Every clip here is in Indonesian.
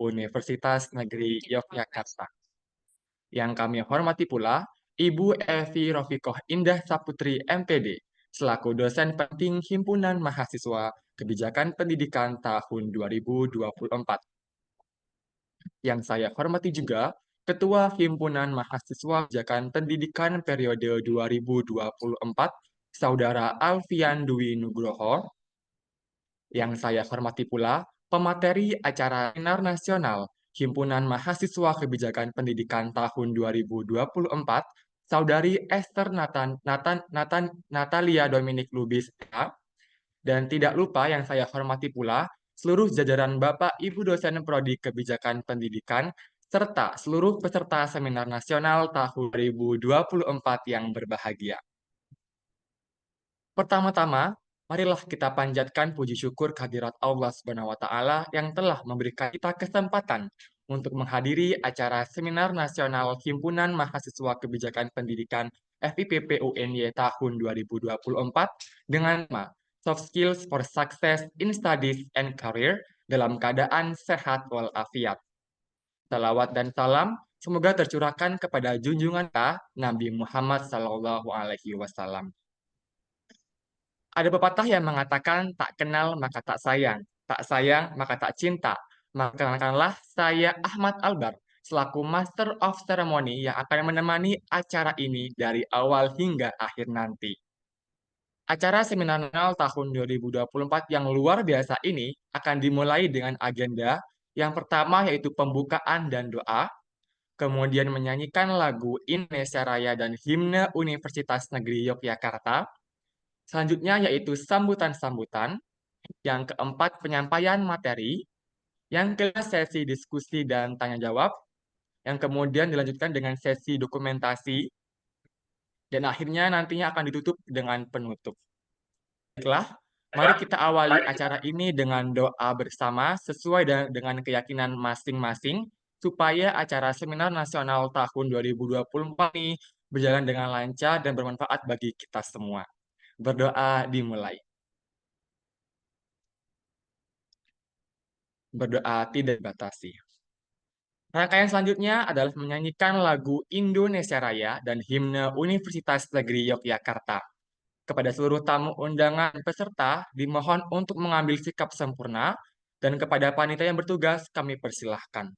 Universitas Negeri Yogyakarta. Yang kami hormati pula Ibu Evi Rofikoh Indah Saputri MPD, selaku dosen penting Himpunan Mahasiswa Kebijakan Pendidikan tahun 2024. Yang saya hormati juga Ketua Himpunan Mahasiswa Kebijakan Pendidikan periode 2024, Saudara Alfian Dwi Nugroho. Yang saya hormati pula pemateri acara Seminar Nasional Himpunan Mahasiswa Kebijakan Pendidikan tahun 2024, Saudari Esther Natalia Dominik Lubis, dan tidak lupa yang saya hormati pula seluruh jajaran Bapak Ibu dosen Prodi Kebijakan Pendidikan serta seluruh peserta Seminar Nasional tahun 2024 yang berbahagia. Pertama-tama, marilah kita panjatkan puji syukur kehadirat Allah Subhanahu wa Ta'ala yang telah memberikan kita kesempatan untuk menghadiri acara Seminar Nasional Himpunan Mahasiswa Kebijakan Pendidikan FIPP UNY tahun 2024 dengan tema Soft Skills for Success in Studies and Career dalam keadaan sehat walafiat. Salawat dan salam semoga tercurahkan kepada junjungan kita Nabi Muhammad SAW. Ada pepatah yang mengatakan tak kenal maka tak sayang maka tak cinta. Maka kenalkanlah saya Ahmad Albar selaku Master of Ceremony yang akan menemani acara ini dari awal hingga akhir nanti. Acara Seminar Nasional tahun 2024 yang luar biasa ini akan dimulai dengan agenda yang pertama yaitu pembukaan dan doa, kemudian menyanyikan lagu Indonesia Raya dan Himne Universitas Negeri Yogyakarta, selanjutnya yaitu sambutan-sambutan, yang keempat penyampaian materi, yang kelima sesi diskusi dan tanya-jawab, yang kemudian dilanjutkan dengan sesi dokumentasi, dan akhirnya nantinya akan ditutup dengan penutup. Baiklah, mari kita awali acara ini dengan doa bersama sesuai dengan keyakinan masing-masing supaya acara Seminar Nasional tahun 2024 ini berjalan dengan lancar dan bermanfaat bagi kita semua. Berdoa dimulai. Berdoa tidak dibatasi. Rangkaian selanjutnya adalah menyanyikan lagu Indonesia Raya dan Himne Universitas Negeri Yogyakarta. Kepada seluruh tamu undangan peserta, dimohon untuk mengambil sikap sempurna, dan kepada panitia yang bertugas, kami persilahkan.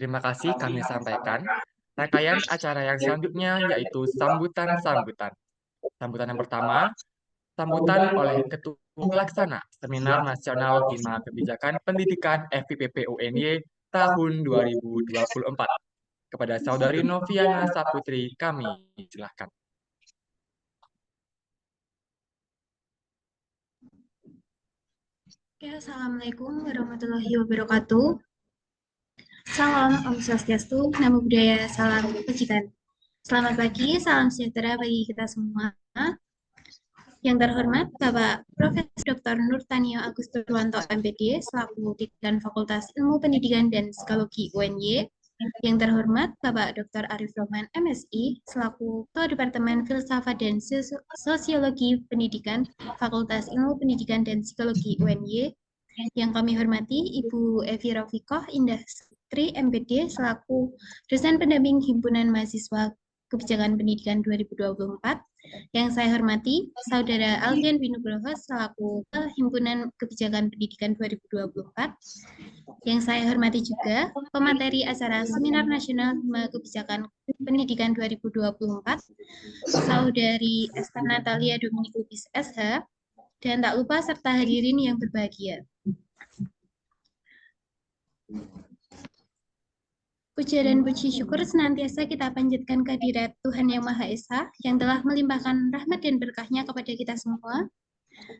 Terima kasih kami sampaikan. Rangkaian acara yang selanjutnya yaitu sambutan-sambutan. Sambutan yang pertama, sambutan oleh Ketua Pelaksana Seminar Nasional Hima Kebijakan Pendidikan FIPP UNY tahun 2024. Kepada Saudari Noviana Saputri, kami silakan. Assalamualaikum warahmatullahi wabarakatuh. Salam Om Swastiastu, Namo Buddhaya, salam kebajikan. Selamat pagi, salam sejahtera bagi kita semua. Yang terhormat Bapak Profesor Dr. Nurtanio Agus Purwanto MPD selaku Dekan Fakultas Ilmu Pendidikan dan Psikologi UNY. Yang terhormat Bapak Dr. Arif Rohman MSI selaku Ketua Departemen Filsafat dan Sosiologi Pendidikan Fakultas Ilmu Pendidikan dan Psikologi UNY. Yang kami hormati Ibu Evi Rofikoh Indah Sutri MPD selaku dosen pendamping Himpunan Mahasiswa Kebijakan Pendidikan 2024. Yang saya hormati Saudara Alfian Winugroho selaku Himpunan Kebijakan Pendidikan 2024. Yang saya hormati juga pemateri acara Seminar Nasional Hima Kebijakan Pendidikan 2024, Saudari Esther Natalia Dominik Lubis SH, dan tak lupa serta hadirin yang berbahagia. Puja dan puji syukur senantiasa kita panjatkan kehadirat Tuhan Yang Maha Esa yang telah melimpahkan rahmat dan berkahnya kepada kita semua,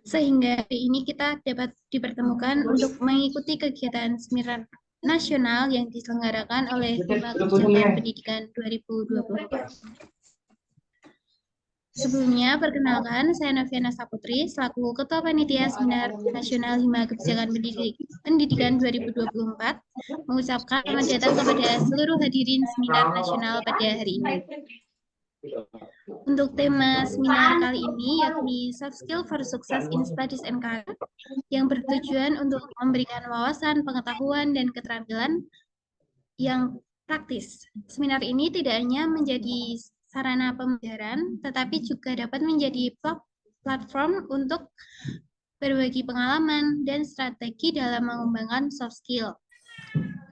sehingga hari ini kita dapat dipertemukan untuk mengikuti kegiatan Seminar Nasional yang diselenggarakan oleh Hima Kebijakan Pendidikan 2024. Sebelumnya, perkenalkan, saya Noviana Saputri, selaku Ketua Panitia Seminar Nasional Hima Kebijakan Pendidikan 2024, mengucapkan selamat datang kepada seluruh hadirin seminar nasional pada hari ini. Untuk tema seminar kali ini, yakni Soft Skill for Success in Studies and Career, yang bertujuan untuk memberikan wawasan, pengetahuan, dan keterampilan yang praktis. Seminar ini tidak hanya menjadi sarana pembelajaran, tetapi juga dapat menjadi platform untuk berbagi pengalaman dan strategi dalam mengembangkan soft skill.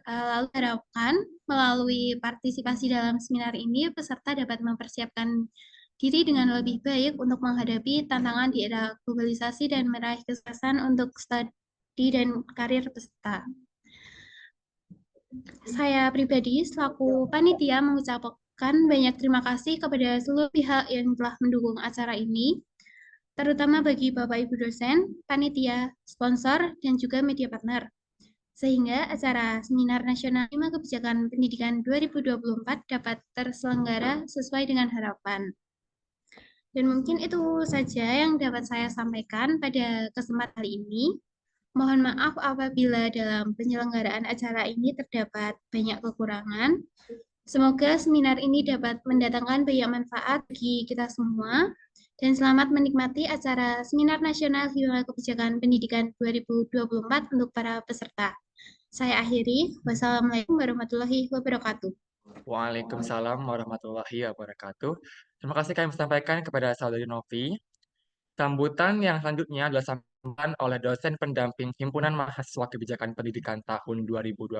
Lalu harapkan melalui partisipasi dalam seminar ini, peserta dapat mempersiapkan diri dengan lebih baik untuk menghadapi tantangan di era globalisasi dan meraih kesuksesan untuk studi dan karir peserta. Saya pribadi selaku panitia mengucapkan banyak terima kasih kepada seluruh pihak yang telah mendukung acara ini, terutama bagi Bapak Ibu dosen, panitia, sponsor, dan juga media partner. Sehingga acara Seminar Nasional Hima Kebijakan Pendidikan 2024 dapat terselenggara sesuai dengan harapan. Dan mungkin itu saja yang dapat saya sampaikan pada kesempatan kali ini. Mohon maaf apabila dalam penyelenggaraan acara ini terdapat banyak kekurangan. Semoga seminar ini dapat mendatangkan banyak manfaat bagi kita semua, dan selamat menikmati acara Seminar Nasional Hima Kebijakan Pendidikan 2024 untuk para peserta. Saya akhiri. Wassalamualaikum warahmatullahi wabarakatuh. Waalaikumsalam warahmatullahi wabarakatuh. Terima kasih kami sampaikan kepada Saudari Novi. Sambutan yang selanjutnya adalah sambutan oleh dosen pendamping Himpunan Mahasiswa Kebijakan Pendidikan tahun 2024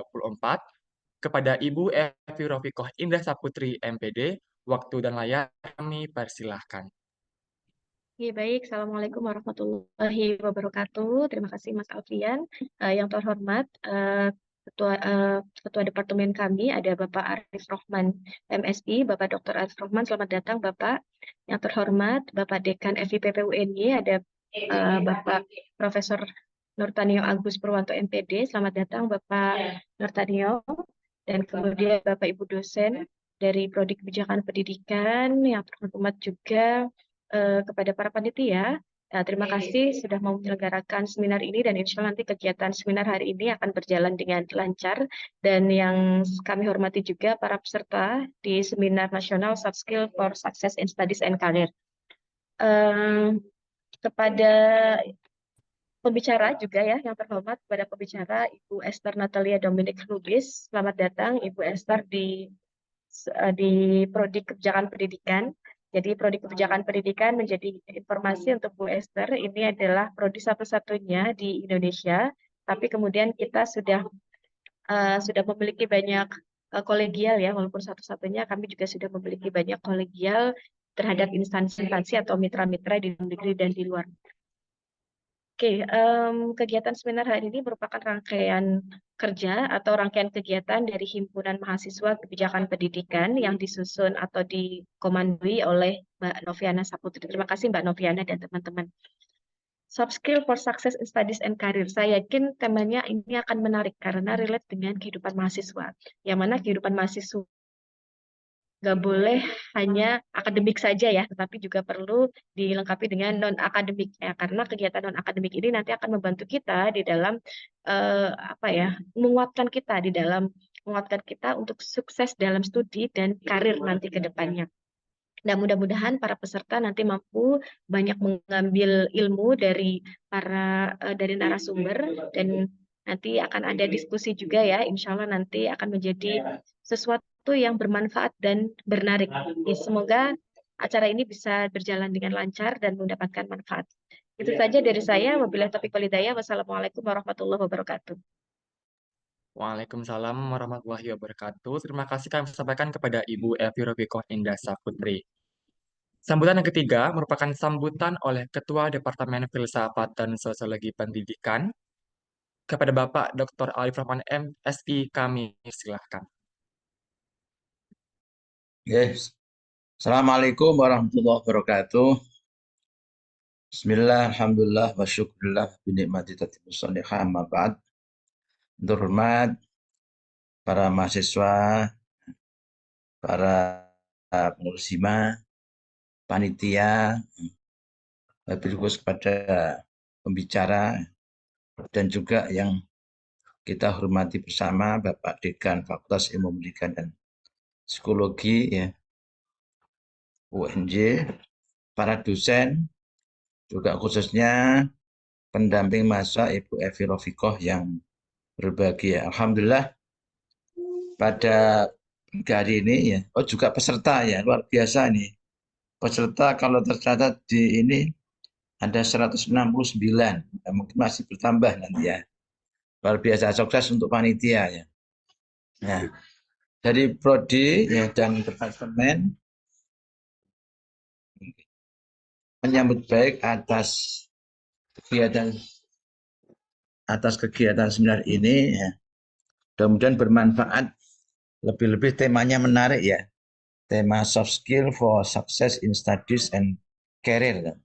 kepada Ibu Evi Rofikoh Indah Saputri MPD. Waktu dan layar kami persilahkan. Oke, baik. Assalamualaikum warahmatullahi wabarakatuh. Terima kasih Mas Alfian. Yang terhormat, Ketua Departemen kami ada Bapak Arif Rohman MSI, Bapak Dr. Arif Rohman, selamat datang Bapak. Yang terhormat, Bapak Dekan FIPP UNY, ada Bapak Profesor Nurtanio Agus Purwanto MPD, selamat datang Bapak Nurtanio. Dan kemudian Bapak Ibu dosen, dari Prodi Kebijakan Pendidikan, yang terhormat juga kepada para panitia. Terima kasih sudah mau menyelenggarakan seminar ini dan insya Allah nanti kegiatan seminar hari ini akan berjalan dengan lancar. Dan yang kami hormati juga para peserta di Seminar Nasional Soft Skill for Success in Studies and Career. Kepada pembicara juga ya, yang terhormat kepada pembicara Ibu Esther Natalia Dominic Lubis. Selamat datang Ibu Esther di Prodi Kebijakan Pendidikan. Jadi Prodi Kebijakan Pendidikan menjadi informasi untuk Bu Esther, ini adalah prodi satu-satunya di Indonesia, tapi kemudian kita sudah memiliki banyak kolegial ya, walaupun satu-satunya kami juga sudah memiliki banyak kolegial terhadap instansi-instansi atau mitra-mitra di dalam negeri dan di luar. Oke, kegiatan seminar hari ini merupakan rangkaian kerja atau rangkaian kegiatan dari Himpunan Mahasiswa Kebijakan Pendidikan yang disusun atau dikomandoi oleh Mbak Noviana Saputri. Terima kasih Mbak Noviana dan teman-teman. Soft Skill for Success in Studies and Career. Saya yakin temanya ini akan menarik karena relate dengan kehidupan mahasiswa. Yang mana kehidupan mahasiswa nggak boleh hanya akademik saja ya, tetapi juga perlu dilengkapi dengan non-akademik ya, karena kegiatan non-akademik ini nanti akan membantu kita di dalam menguatkan kita untuk sukses dalam studi dan karir nanti ke depannya. Dan mudah-mudahan para peserta nanti mampu banyak mengambil ilmu dari dari narasumber dan nanti akan ada diskusi juga ya, insya Allah nanti akan menjadi sesuatu yang bermanfaat dan menarik. Semoga acara ini bisa berjalan dengan lancar dan mendapatkan manfaat. Itu saja dari saya. Wabillahi taufiq wal hidayah. Wassalamualaikum warahmatullahi wabarakatuh. Waalaikumsalam warahmatullahi wabarakatuh. Terima kasih kami sampaikan kepada Ibu Evi Rofikoh Indah Saputri. Sambutan yang ketiga merupakan sambutan oleh Ketua Departemen Filsafat dan Sosiologi Pendidikan kepada Bapak Dr. Arif Rahman MSI. Kami silahkan. Yes. Assalamualaikum warahmatullahi wabarakatuh. Bismillah, alhamdulillah, wa syukurillah, binikmati tatibus salihah, amma ba'd. Terhormat para mahasiswa, para pengurus hima, panitia, wabil khusus kepada pembicara, dan juga yang kita hormati bersama Bapak Dekan Fakultas Ilmu Pendidikan dan Psikologi, ya, UNJ, para dosen, juga khususnya pendamping mahasiswa Ibu Evi Rofikoh yang berbahagia. Alhamdulillah pada hari ini ya, juga peserta ya, luar biasa nih. Peserta kalau tercatat di ini ada 169, ya, mungkin masih bertambah nanti ya. Luar biasa, sukses untuk panitia ya. Nah, dari prodi ya dan departemen menyambut baik atas kegiatan seminar ini ya. Mudah-mudahan bermanfaat, lebih-lebih temanya menarik ya. Tema soft skill for success in studies and career.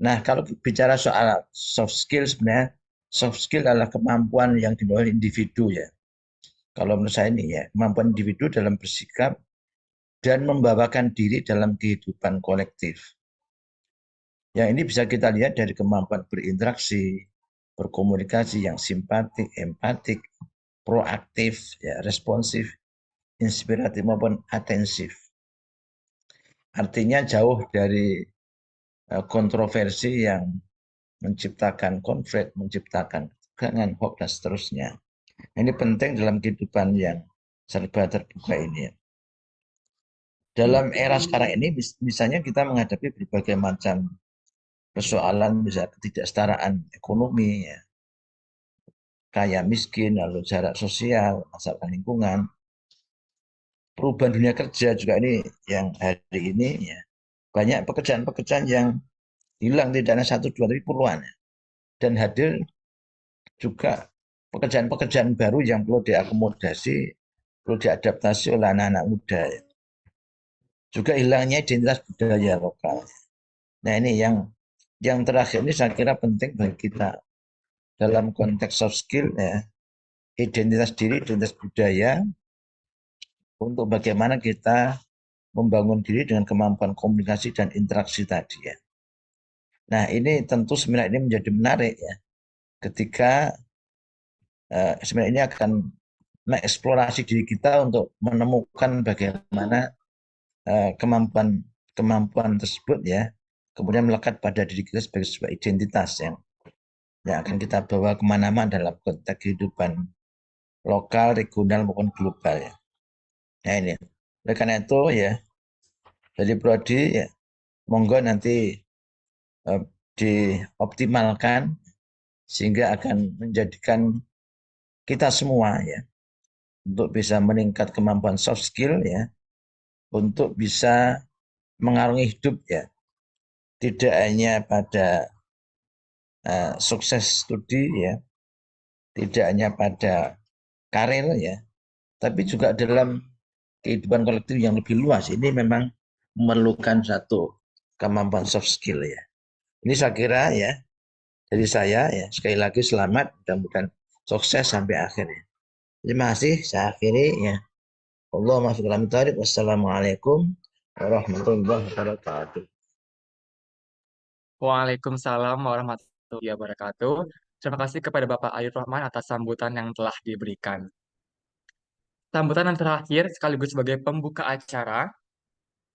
Nah, kalau bicara soal soft skill, sebenarnya soft skill adalah kemampuan yang dimiliki individu ya. Kalau menurut saya ini ya, kemampuan individu dalam bersikap dan membawakan diri dalam kehidupan kolektif. Yang ini bisa kita lihat dari kemampuan berinteraksi, berkomunikasi yang simpatik, empatik, proaktif, ya, responsif, inspiratif maupun atensif. Artinya jauh dari kontroversi yang menciptakan konflik, menciptakan ketegangan, hoax, dan seterusnya. Ini penting dalam kehidupan yang serba terbuka ini. Dalam era sekarang ini, misalnya kita menghadapi berbagai macam persoalan, misalnya ketidaksetaraan ekonomi, ya, kaya miskin, lalu jarak sosial, masalah lingkungan, perubahan dunia kerja juga ini yang hari ini ya, banyak pekerjaan-pekerjaan yang hilang, tidak hanya 1, 2, tapi puluhan. Dan hadir juga pekerjaan-pekerjaan baru yang perlu diakomodasi, perlu diadaptasi oleh anak-anak muda. Juga hilangnya identitas budaya lokal. Nah, ini yang terakhir ini saya kira penting bagi kita dalam konteks soft skill ya, identitas diri, identitas budaya, untuk bagaimana kita membangun diri dengan kemampuan komunikasi dan interaksi tadi ya. Nah, ini tentu seminar ini menjadi menarik ya, ketika seminar ini akan mengeksplorasi diri kita untuk menemukan bagaimana kemampuan tersebut ya, kemudian melekat pada diri kita sebagai sebuah identitas yang akan kita bawa kemana-mana dalam konteks kehidupan lokal, regional maupun global ya. Nah ini, oleh karena itu ya, dari prodi ya, monggo nanti dioptimalkan sehingga akan menjadikan kita semua ya untuk bisa meningkat kemampuan soft skill ya, untuk bisa mengarungi hidup ya, tidak hanya pada sukses studi ya, tidak hanya pada karir ya, tapi juga dalam kehidupan kolektif yang lebih luas. Ini memang memerlukan satu kemampuan soft skill ya. Ini saya kira ya, dari saya ya, sekali lagi selamat, mudah-mudahan sukses sampai akhir ya. Terima kasih, saya akhiri ya. Allahumma sholli ala Muhammad. Wassalamualaikum warahmatullahi wabarakatuh. Waalaikumsalam warahmatullahi wabarakatuh. Terima kasih kepada Bapak Arif Rahman atas sambutan yang telah diberikan. Sambutan yang terakhir sekaligus sebagai pembuka acara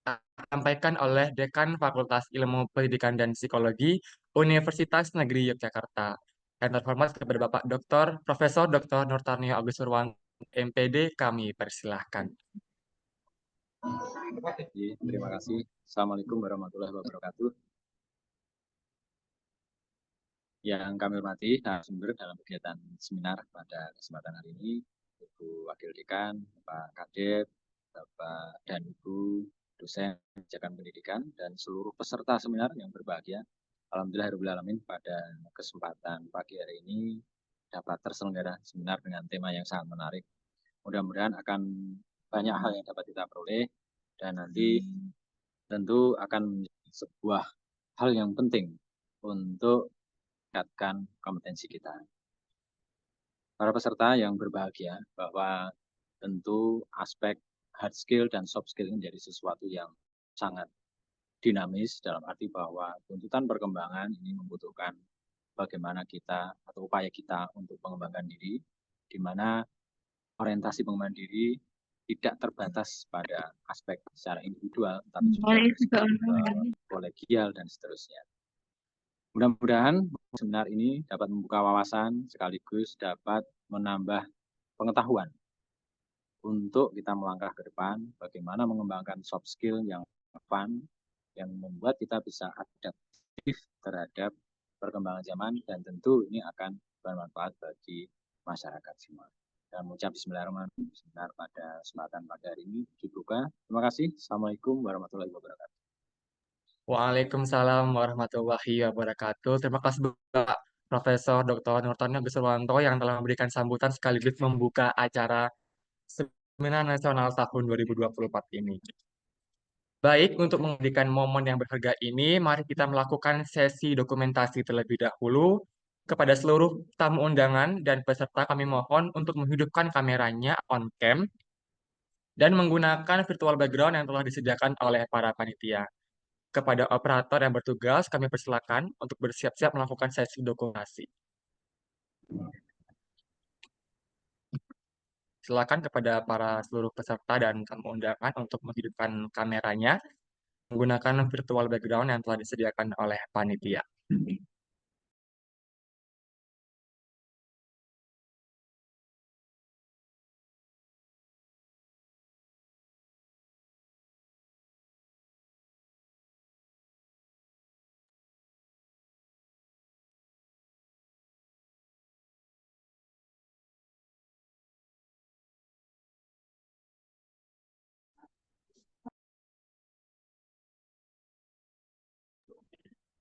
disampaikan oleh Dekan Fakultas Ilmu Pendidikan dan Psikologi Universitas Negeri Yogyakarta. Yang terhormat kepada Bapak Dr. Profesor Dr. Nurtanio Agus Surwanto, MPD, kami persilahkan. Terima kasih. Assalamualaikum warahmatullahi wabarakatuh. Yang kami hormati narasumber dalam kegiatan seminar pada kesempatan hari ini, Ibu Wakil Dekan, Pak Kadep, Bapak dan Ibu dosen kebijakan pendidikan, dan seluruh peserta seminar yang berbahagia. Alhamdulillahirrahmanirrahim, pada kesempatan pagi hari ini dapat terselenggara seminar dengan tema yang sangat menarik. Mudah-mudahan akan banyak hal yang dapat kita peroleh, dan nanti tentu akan menjadi sebuah hal yang penting untuk meningkatkan kompetensi kita. Para peserta yang berbahagia, bahwa tentu aspek hard skill dan soft skill menjadi sesuatu yang sangat dinamis, dalam arti bahwa tuntutan perkembangan ini membutuhkan bagaimana kita atau upaya kita untuk mengembangkan diri, di mana orientasi pengembangan diri tidak terbatas pada aspek secara individual, tapi juga kolegial dan seterusnya. Mudah-mudahan seminar ini dapat membuka wawasan sekaligus dapat menambah pengetahuan untuk kita melangkah ke depan, bagaimana mengembangkan soft skill yang relevan, yang membuat kita bisa adaptif terhadap perkembangan zaman, dan tentu ini akan bermanfaat bagi masyarakat semua. Dan mengucap bismillahirrahmanirrahim, seminar pada kesempatan pagi hari ini dibuka. Terima kasih. Assalamualaikum warahmatullahi wabarakatuh. Waalaikumsalam warahmatullahi wabarakatuh. Terima kasih Bapak Profesor Dr. Nurtanio Agus Surwanto yang telah memberikan sambutan sekaligus membuka acara Seminar Nasional tahun 2024 ini. Baik, untuk memberikan momen yang berharga ini, mari kita melakukan sesi dokumentasi terlebih dahulu. Kepada seluruh tamu undangan dan peserta, kami mohon untuk menghidupkan kameranya on cam dan menggunakan virtual background yang telah disediakan oleh para panitia. Kepada operator yang bertugas, kami persilakan untuk bersiap-siap melakukan sesi dokumentasi. Silakan kepada para seluruh peserta dan tamu undangan untuk menghidupkan kameranya menggunakan virtual background yang telah disediakan oleh panitia.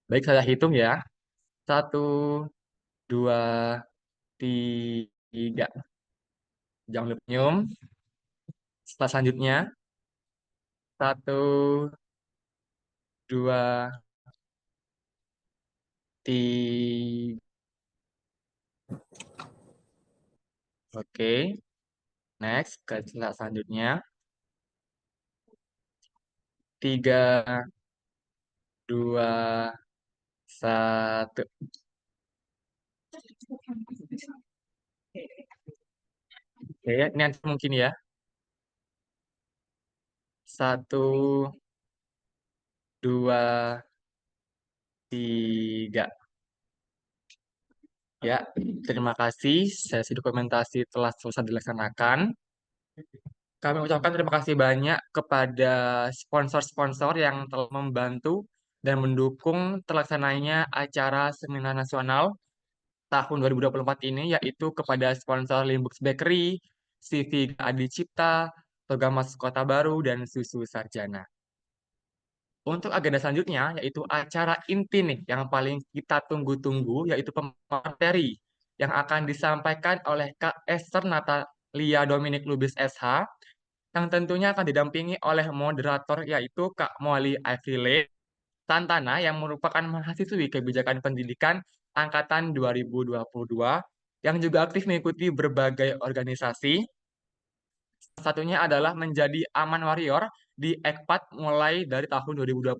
Baik, saya hitung ya. 1, 2, 3. Jangan lupa senyum. Setelah selanjutnya, 1, 2, 3. Oke. Next, ke selanjutnya. 3, 2, 1. Oke, ini nanti mungkin ya. 1, 2, 3. Ya, terima kasih. Sesi dokumentasi telah selesai dilaksanakan. Kami ucapkan terima kasih banyak kepada sponsor-sponsor yang telah membantu dan mendukung terlaksananya acara seminar nasional tahun 2024 ini, yaitu kepada sponsor Limbux Bakery, CV Adi Cipta, Toga Mas Kota Baru, dan Susu Sarjana. Untuk agenda selanjutnya, yaitu acara inti nih, yang paling kita tunggu-tunggu, yaitu pemateri yang akan disampaikan oleh Kak Esther Natalia Dominic Lubis SH, yang tentunya akan didampingi oleh moderator, yaitu Kak Molly Aivile Santana, yang merupakan mahasiswi kebijakan pendidikan angkatan 2022, yang juga aktif mengikuti berbagai organisasi. Salah satunya adalah menjadi Aman Warrior di Ekpat mulai dari tahun 2021.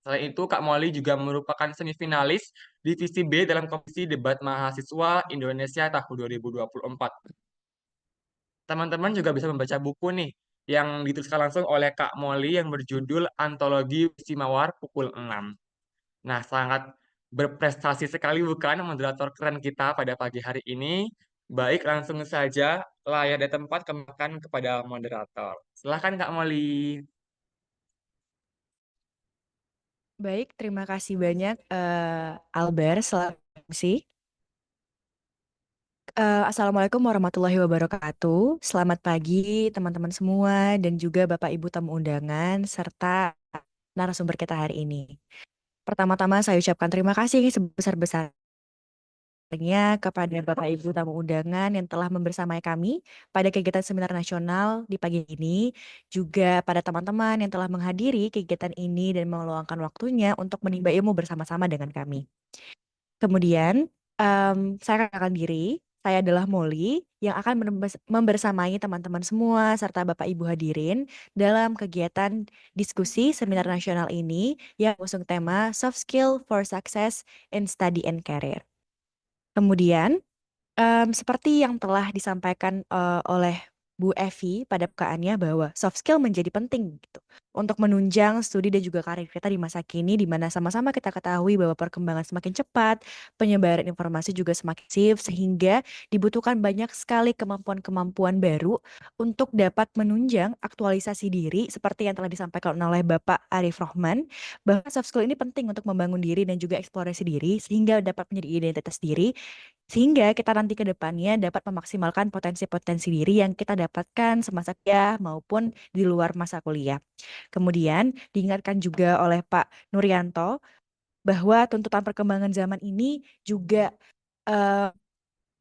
Selain itu, Kak Molly juga merupakan semifinalis Divisi B dalam Kompetisi Debat Mahasiswa Indonesia tahun 2024. Teman-teman juga bisa membaca buku nih yang dituliskan langsung oleh Kak Molly yang berjudul Antologi Wismawar Pukul 6. Nah, sangat berprestasi sekali bukan moderator keren kita pada pagi hari ini. Baik, langsung saja layar di tempat kembalikan kepada moderator. Silahkan Kak Molly. Baik, terima kasih banyak Albert. Selamat sih. Assalamualaikum warahmatullahi wabarakatuh. Selamat pagi teman-teman semua dan juga Bapak Ibu tamu undangan serta narasumber kita hari ini. Pertama-tama saya ucapkan terima kasih sebesar-besarnya kepada Bapak Ibu tamu undangan yang telah membersamai kami pada kegiatan seminar nasional di pagi ini, juga pada teman-teman yang telah menghadiri kegiatan ini dan meluangkan waktunya untuk menimba ilmu bersama-sama dengan kami. Kemudian, saya akan diri, saya adalah Molly yang akan membersamai teman-teman semua serta Bapak Ibu hadirin dalam kegiatan diskusi seminar nasional ini yang mengusung tema Soft Skill for Success in Study and Career. Kemudian, seperti yang telah disampaikan oleh Bu Evi pada pembukaannya bahwa soft skill menjadi penting gitu untuk menunjang studi dan juga karir kita di masa kini, di mana sama-sama kita ketahui bahwa perkembangan semakin cepat, penyebaran informasi juga semakin masif, sehingga dibutuhkan banyak sekali kemampuan-kemampuan baru untuk dapat menunjang aktualisasi diri seperti yang telah disampaikan oleh Bapak Arif Rohman, bahwa soft skill ini penting untuk membangun diri dan juga eksplorasi diri sehingga dapat menjadi identitas diri, sehingga kita nanti ke depannya dapat memaksimalkan potensi-potensi diri yang kita dapatkan semasa kuliah maupun di luar masa kuliah. Kemudian diingatkan juga oleh Pak Nuryanto bahwa tuntutan perkembangan zaman ini juga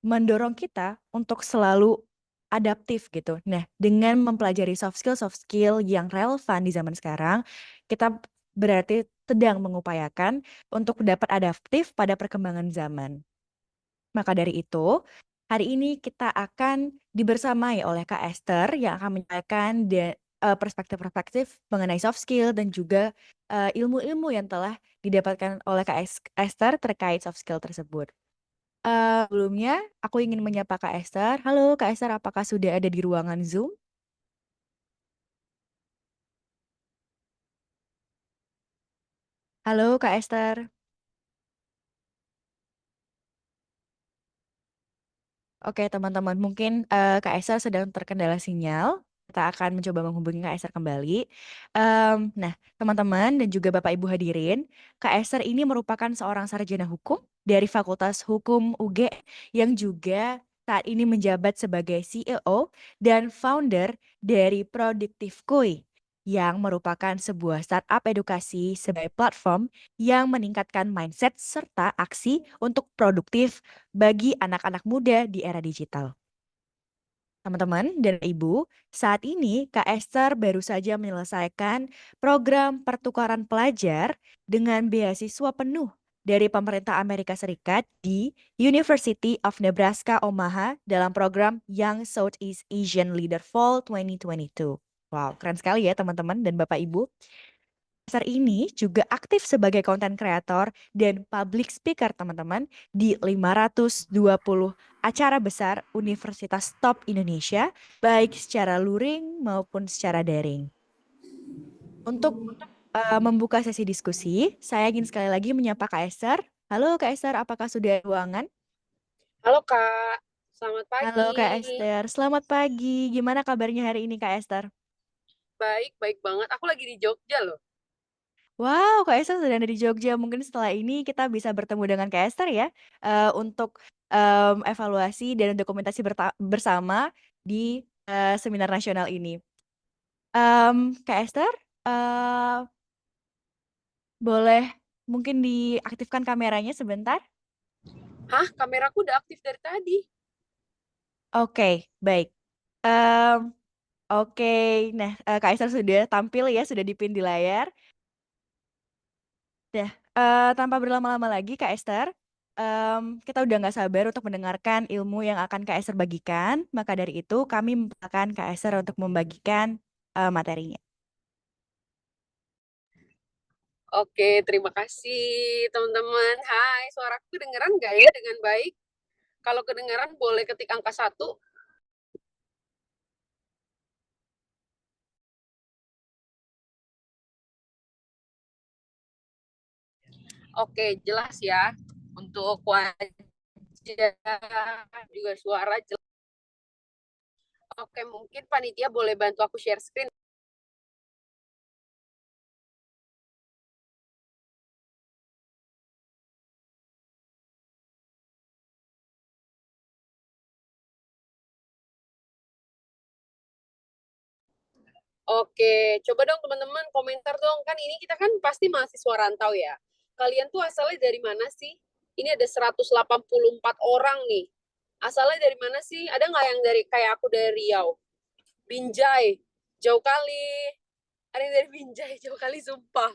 mendorong kita untuk selalu adaptif gitu. Nah, dengan mempelajari soft skill yang relevan di zaman sekarang, kita berarti sedang mengupayakan untuk dapat adaptif pada perkembangan zaman. Maka dari itu, hari ini kita akan dibersamai oleh Kak Esther yang akan menyampaikan perspektif-perspektif mengenai soft skill dan juga ilmu-ilmu yang telah didapatkan oleh Kak Esther terkait soft skill tersebut. Sebelumnya, aku ingin menyapa Kak Esther. Halo Kak Esther, apakah sudah ada di ruangan Zoom? Halo Kak Esther. Oke teman-teman, mungkin Kak Esther sedang terkendala sinyal. Kita akan mencoba menghubungi Kak Esther kembali. Nah, teman-teman dan juga Bapak Ibu hadirin, Kak Esther ini merupakan seorang sarjana hukum dari Fakultas Hukum UG yang juga saat ini menjabat sebagai CEO dan founder dari Produktif Kuy, yang merupakan sebuah startup edukasi sebagai platform yang meningkatkan mindset serta aksi untuk produktif bagi anak-anak muda di era digital. Teman-teman dan Ibu, saat ini Kak Esther baru saja menyelesaikan program pertukaran pelajar dengan beasiswa penuh dari pemerintah Amerika Serikat di University of Nebraska Omaha dalam program Young Southeast Asian Leader Fall 2022. Wow, keren sekali ya teman-teman dan Bapak Ibu. Caesar ini juga aktif sebagai content creator dan public speaker teman-teman di 520 acara besar Universitas Top Indonesia, baik secara luring maupun secara daring. Untuk membuka sesi diskusi, saya ingin sekali lagi menyapa Kak Esther. Halo Kak Esther, apakah sudah ada ruangan? Halo Kak, selamat Halo Kak pagi. Esther, selamat pagi. Gimana kabarnya hari ini Kak Esther? Baik, baik banget. Aku lagi di Jogja loh. Wow, Kak Esther sudah ada di Jogja. Mungkin setelah ini kita bisa bertemu dengan Kak Esther ya, untuk evaluasi dan dokumentasi bersama di seminar nasional ini. Kak Esther, boleh mungkin diaktifkan kameranya sebentar? Hah, kameraku udah aktif dari tadi. Oke, baik. Em, oke, nah Kak Esther sudah tampil ya, sudah dipin di layar. Dah, tanpa berlama-lama lagi Kak Esther, kita udah nggak sabar untuk mendengarkan ilmu yang akan Kak Esther bagikan. Maka dari itu kami mempersilakan Kak Esther untuk membagikan materinya. Oke, terima kasih teman-teman. Hai, suaraku kedengeran nggak ya dengan baik? Kalau kedengeran boleh ketik angka 1. Oke, jelas ya. Untuk wajah juga suara jelas. Oke, mungkin panitia boleh bantu aku share screen. Oke, coba dong teman-teman komentar dong. Kan ini kita kan pasti mahasiswa rantau ya. Kalian tuh asalnya dari mana sih? Ini ada 184 orang nih. Asalnya dari mana sih? Ada nggak yang dari kayak aku dari Riau? Binjai, jauh kali. Ada yang dari Binjai, jauh kali sumpah.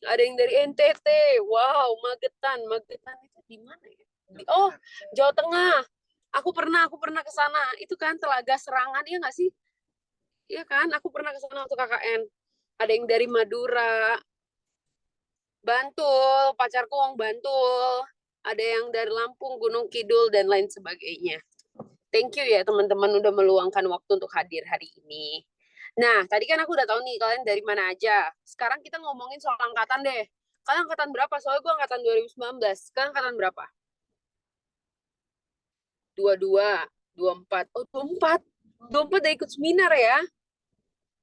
Ada yang dari NTT. Wow, Magetan. Magetan itu di mana ya? Oh, Jawa Tengah. Aku pernah ke sana. Itu kan Telaga Serangan, ya nggak sih? Iya kan, aku pernah ke sana waktu KKN. Ada yang dari Madura, Bantul, pacarku orang Bantul. Ada yang dari Lampung, Gunung Kidul, dan lain sebagainya. Thank you ya teman-teman udah meluangkan waktu untuk hadir hari ini. Nah, tadi kan aku udah tahu nih kalian dari mana aja. Sekarang kita ngomongin soal angkatan deh. Kalian angkatan berapa? Soalnya gue angkatan 2019. Kalian angkatan berapa? 22, 24. Oh, 24. 24 udah ikut seminar ya.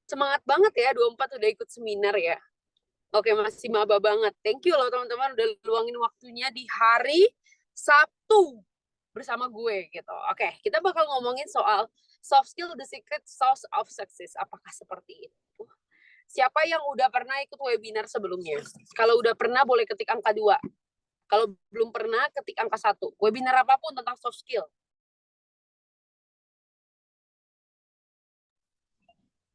Semangat banget ya, 24 udah ikut seminar ya. Oke, masih maba banget. Thank you loh teman-teman udah luangin waktunya di hari Sabtu bersama gue gitu. Oke, kita bakal ngomongin soal soft skill, the secret sauce of success. Apakah seperti itu? Siapa yang udah pernah ikut webinar sebelumnya? Kalau udah pernah boleh ketik angka 2. Kalau belum pernah ketik angka 1. Webinar apapun tentang soft skill.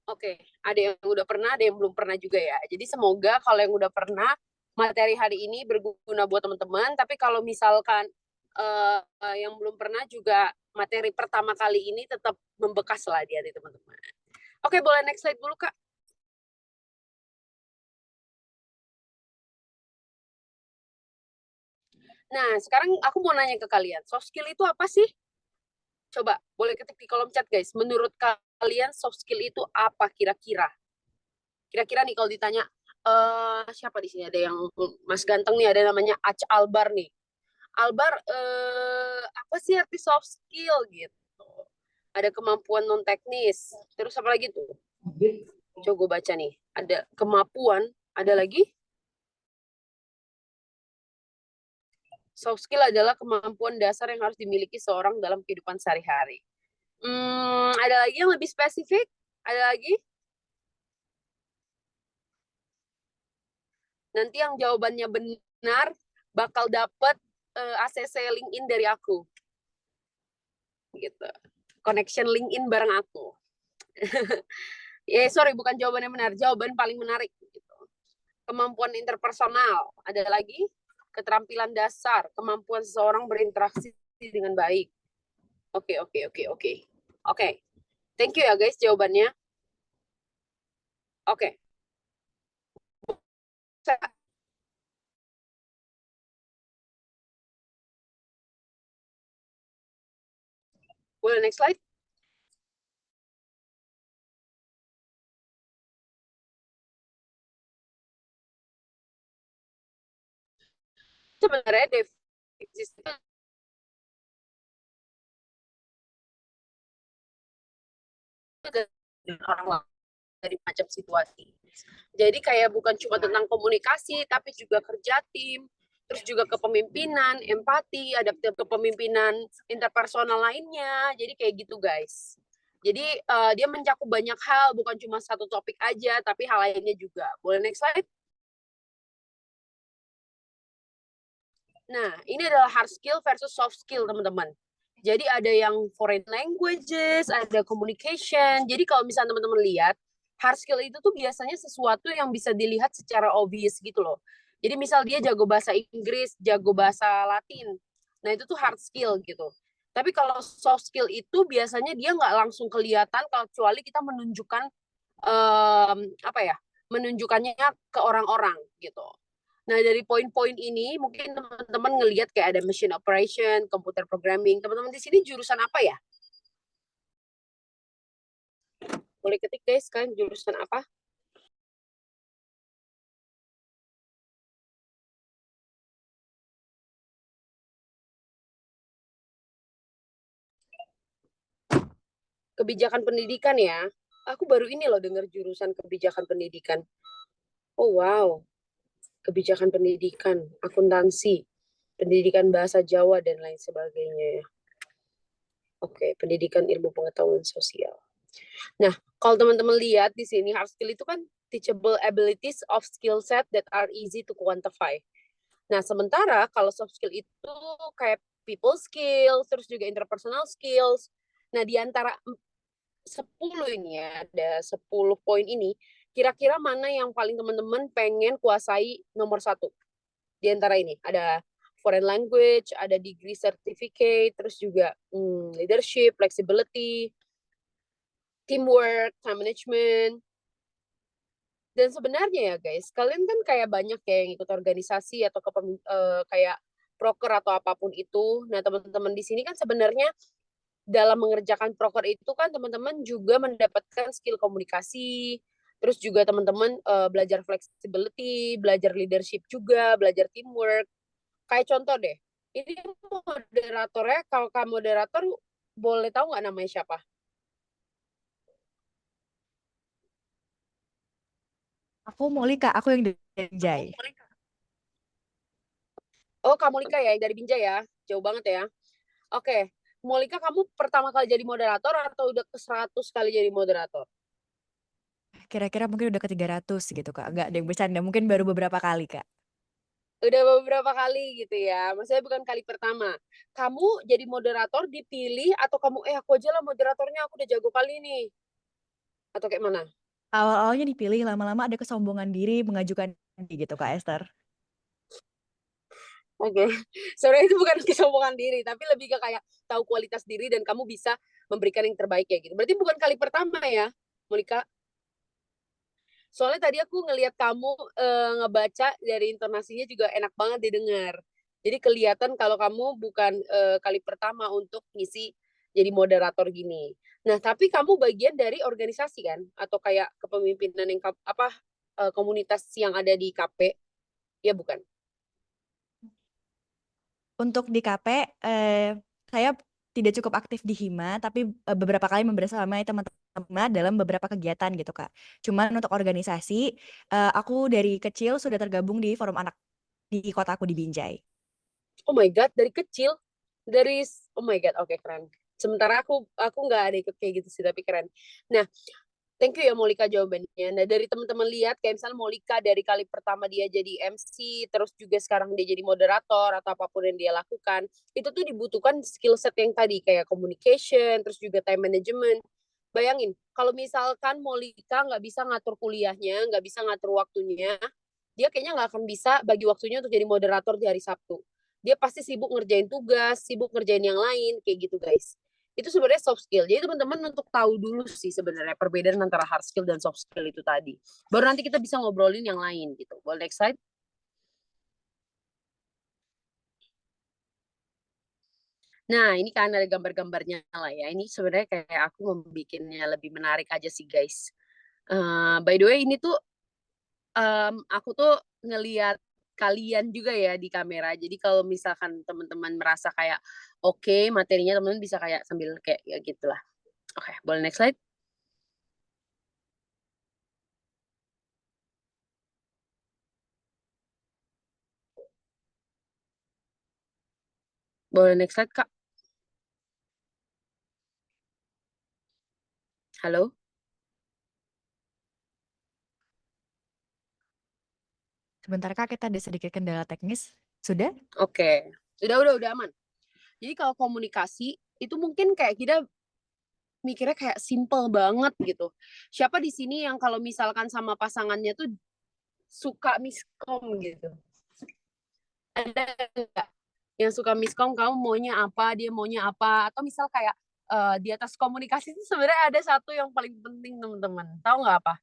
Oke, ada yang udah pernah, ada yang belum pernah juga ya. Jadi semoga kalau yang udah pernah, materi hari ini berguna buat teman-teman. Tapi kalau misalkan yang belum pernah juga, materi pertama kali ini tetap membekas lah di hati teman-teman. Oke, boleh next slide dulu, Kak. Nah, sekarang aku mau nanya ke kalian. Soft skill itu apa sih? Coba, boleh ketik di kolom chat, guys. Menurut kalian soft skill itu apa kira-kira? Kira-kira nih kalau ditanya, siapa di sini? Ada yang Mas Ganteng nih, ada namanya Ac Albar nih. Albar, apa sih arti soft skill gitu? Ada kemampuan non teknis. Terus apa lagi tuh? Coba gue baca nih. Ada kemampuan, ada lagi? Soft skill adalah kemampuan dasar yang harus dimiliki seorang dalam kehidupan sehari-hari. Ada lagi yang lebih spesifik? Ada lagi? Nanti yang jawabannya benar bakal dapat ACC LinkedIn dari aku. Gitu. Connection LinkedIn bareng aku. Sorry, bukan jawabannya benar. Jawaban paling menarik. Gitu. Kemampuan interpersonal. Ada lagi? Keterampilan dasar. Kemampuan seseorang berinteraksi dengan baik. Oke. Thank you ya guys jawabannya. Oke. Boleh next slide? Sebenarnya definisi dengan orang lain dari macam situasi. Jadi kayak bukan cuma tentang komunikasi, tapi juga kerja tim, terus juga kepemimpinan, empati, ada kepemimpinan interpersonal lainnya. Jadi kayak gitu guys. Jadi dia mencakup banyak hal, bukan cuma satu topik aja, tapi hal lainnya juga. Boleh next slide? Nah, ini adalah hard skill versus soft skill, teman-teman. Jadi ada yang foreign languages, ada communication. Jadi kalau misalnya teman-teman lihat, hard skill itu tuh biasanya sesuatu yang bisa dilihat secara obvious gitu loh. Jadi misal dia jago bahasa Inggris, jago bahasa Latin. Nah, itu tuh hard skill gitu. Tapi kalau soft skill itu biasanya dia nggak langsung kelihatan kecuali kita menunjukkan apa ya? Menunjukkannya ke orang-orang gitu. Nah, dari poin-poin ini mungkin teman-teman ngelihat kayak ada machine operation, computer programming. Teman-teman di sini jurusan apa ya? Boleh ketik guys, kan jurusan apa? Kebijakan pendidikan ya. Aku baru ini loh dengar jurusan kebijakan pendidikan. Oh wow, kebijakan pendidikan, akuntansi, pendidikan bahasa Jawa dan lain sebagainya ya. Oke, pendidikan ilmu pengetahuan sosial. Nah, kalau teman-teman lihat di sini hard skill itu kan teachable abilities of skill set that are easy to quantify. Nah, sementara kalau soft skill itu kayak people skills, terus juga interpersonal skills. Nah, di antara 10 ini ya, ada 10 poin ini, kira-kira mana yang paling teman-teman pengen kuasai nomor 1 di antara ini? Ada foreign language, ada degree certificate, terus juga leadership, flexibility, teamwork, time management. Dan sebenarnya ya guys, kalian kan kayak banyak ya yang ikut organisasi atau kayak proker atau apapun itu. Nah, teman-teman di sini kan sebenarnya dalam mengerjakan proker itu kan teman-teman juga mendapatkan skill komunikasi, terus juga teman-teman belajar flexibility, belajar leadership juga, belajar teamwork. Kayak contoh deh, ini moderatornya, kalau kamu moderator boleh tahu nggak namanya siapa? Aku Molika, aku yang dari Binjai. Oh, Kak Molika ya, yang dari Binjai ya. Jauh banget ya. Oke, Molika, kamu pertama kali jadi moderator atau udah ke 100 kali jadi moderator? Kira-kira mungkin udah ke 300 gitu Kak. Enggak ada yang bercanda, mungkin baru beberapa kali Kak. Udah beberapa kali gitu ya. Maksudnya bukan kali pertama. Kamu jadi moderator dipilih atau kamu aku aja lah moderatornya, aku udah jago kali nih. Atau kayak mana? Awal-awalnya dipilih, lama-lama ada kesombongan diri mengajukan diri gitu Kak Esther. Oke. Sebenarnya itu bukan kesombongan diri, tapi lebih ke kayak tahu kualitas diri dan kamu bisa memberikan yang terbaik ya gitu. Berarti bukan kali pertama ya, Monica? Soalnya tadi aku ngelihat kamu ngebaca dari intonasinya juga enak banget didengar. Jadi kelihatan kalau kamu bukan kali pertama untuk ngisi jadi moderator gini. Nah, tapi kamu bagian dari organisasi kan? Atau kayak kepemimpinan yang komunitas yang ada di KP? Ya bukan? Untuk di KP, saya tidak cukup aktif di Hima, tapi beberapa kali membersamai teman-teman dalam beberapa kegiatan gitu Kak. Cuman untuk organisasi, aku dari kecil sudah tergabung di forum anak di kota aku di Binjai. Oh my God, dari kecil? Oh my God, oke keren. Sementara aku nggak ada ikut kayak gitu sih, tapi keren. Nah, thank you ya Molika jawabannya. Nah, dari teman-teman lihat kayak misalnya Molika dari kali pertama dia jadi MC, terus juga sekarang dia jadi moderator atau apapun yang dia lakukan, itu tuh dibutuhkan skill set yang tadi kayak communication, terus juga time management. Bayangin, kalau misalkan Molika nggak bisa ngatur kuliahnya, nggak bisa ngatur waktunya, dia kayaknya nggak akan bisa bagi waktunya untuk jadi moderator di hari Sabtu. Dia pasti sibuk ngerjain tugas, sibuk ngerjain yang lain, kayak gitu guys. Itu sebenarnya soft skill. Jadi teman-teman untuk tahu dulu sih sebenarnya perbedaan antara hard skill dan soft skill itu tadi. Baru nanti kita bisa ngobrolin yang lain gitu. Boleh next slide? Nah, ini kan ada gambar-gambarnya lah ya. Ini sebenarnya kayak aku membuatnya lebih menarik aja sih guys. By the way, ini tuh aku tuh ngeliat kalian juga ya di kamera. Jadi kalau misalkan teman-teman merasa kayak oke, materinya teman-teman bisa kayak sambil kayak ya gitulah. Oke, boleh next slide? Boleh next slide, Kak? Halo? Sebentar Kak, kita ada sedikit kendala teknis. Sudah? Oke. Udah aman. Jadi kalau komunikasi itu mungkin kayak kita mikirnya kayak simple banget gitu. Siapa di sini yang kalau misalkan sama pasangannya tuh suka miskom gitu? Ada nggak yang suka miskom, kamu maunya apa, dia maunya apa? Atau misal kayak di atas komunikasi itu sebenarnya ada satu yang paling penting teman-teman. Tahu nggak apa?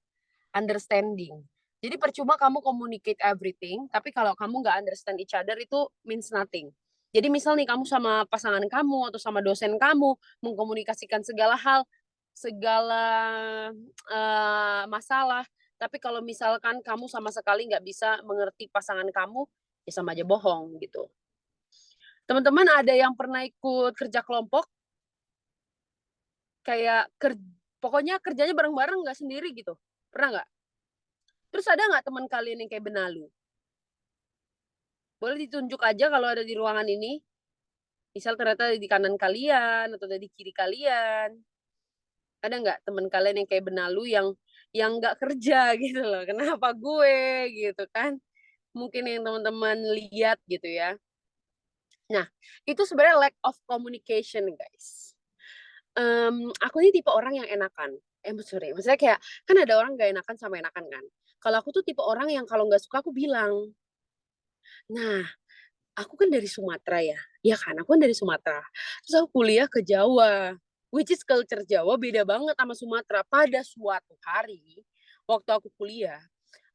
Understanding. Jadi percuma kamu communicate everything, tapi kalau kamu nggak understand each other itu means nothing. Jadi misal nih kamu sama pasangan kamu atau sama dosen kamu mengkomunikasikan segala hal, segala masalah, tapi kalau misalkan kamu sama sekali nggak bisa mengerti pasangan kamu, ya sama aja bohong gitu. Teman-teman ada yang pernah ikut kerja kelompok? Kayak pokoknya kerjanya bareng-bareng nggak sendiri gitu. Pernah nggak? Terus ada nggak teman kalian yang kayak benalu? Boleh ditunjuk aja kalau ada di ruangan ini. Misal ternyata di kanan kalian atau di kiri kalian. Ada nggak teman kalian yang kayak benalu yang nggak kerja gitu loh. Kenapa gue gitu kan? Mungkin yang teman-teman lihat gitu ya. Nah, itu sebenarnya lack of communication, guys. Aku ini tipe orang yang enakan. Sorry, maksudnya kayak kan ada orang gak enakan sama enakan kan. Kalau aku tuh tipe orang yang kalau nggak suka aku bilang. Nah, aku kan dari Sumatera ya. Ya kan, aku kan dari Sumatera. Terus aku kuliah ke Jawa. Which is culture Jawa beda banget sama Sumatera. Pada suatu hari, waktu aku kuliah,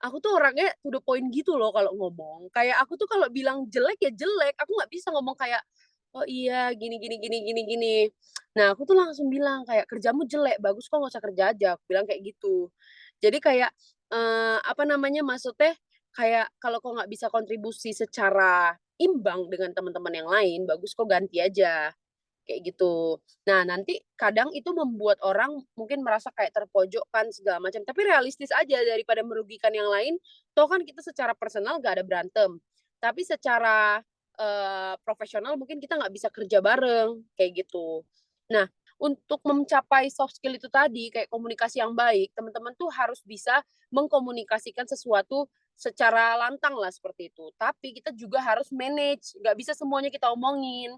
aku tuh orangnya to the point gitu loh kalau ngomong. Kayak aku tuh kalau bilang jelek ya jelek. Aku nggak bisa ngomong kayak, oh iya gini gini gini gini gini. Nah aku tuh langsung bilang kayak kerjamu jelek, bagus kok nggak usah kerja aja. Aku bilang kayak gitu. Jadi kayak apa namanya maksudnya kayak kalau kok nggak bisa kontribusi secara imbang dengan teman-teman yang lain, bagus kok ganti aja kayak gitu. Nah, nanti kadang itu membuat orang mungkin merasa kayak terpojokkan segala macam. Tapi realistis aja daripada merugikan yang lain. Toh kan kita secara personal gak ada berantem. Tapi secara profesional mungkin kita nggak bisa kerja bareng kayak gitu. Nah, untuk mencapai soft skill itu tadi kayak komunikasi yang baik, teman-teman tuh harus bisa mengkomunikasikan sesuatu secara lantang lah seperti itu. Tapi kita juga harus manage, nggak bisa semuanya kita omongin.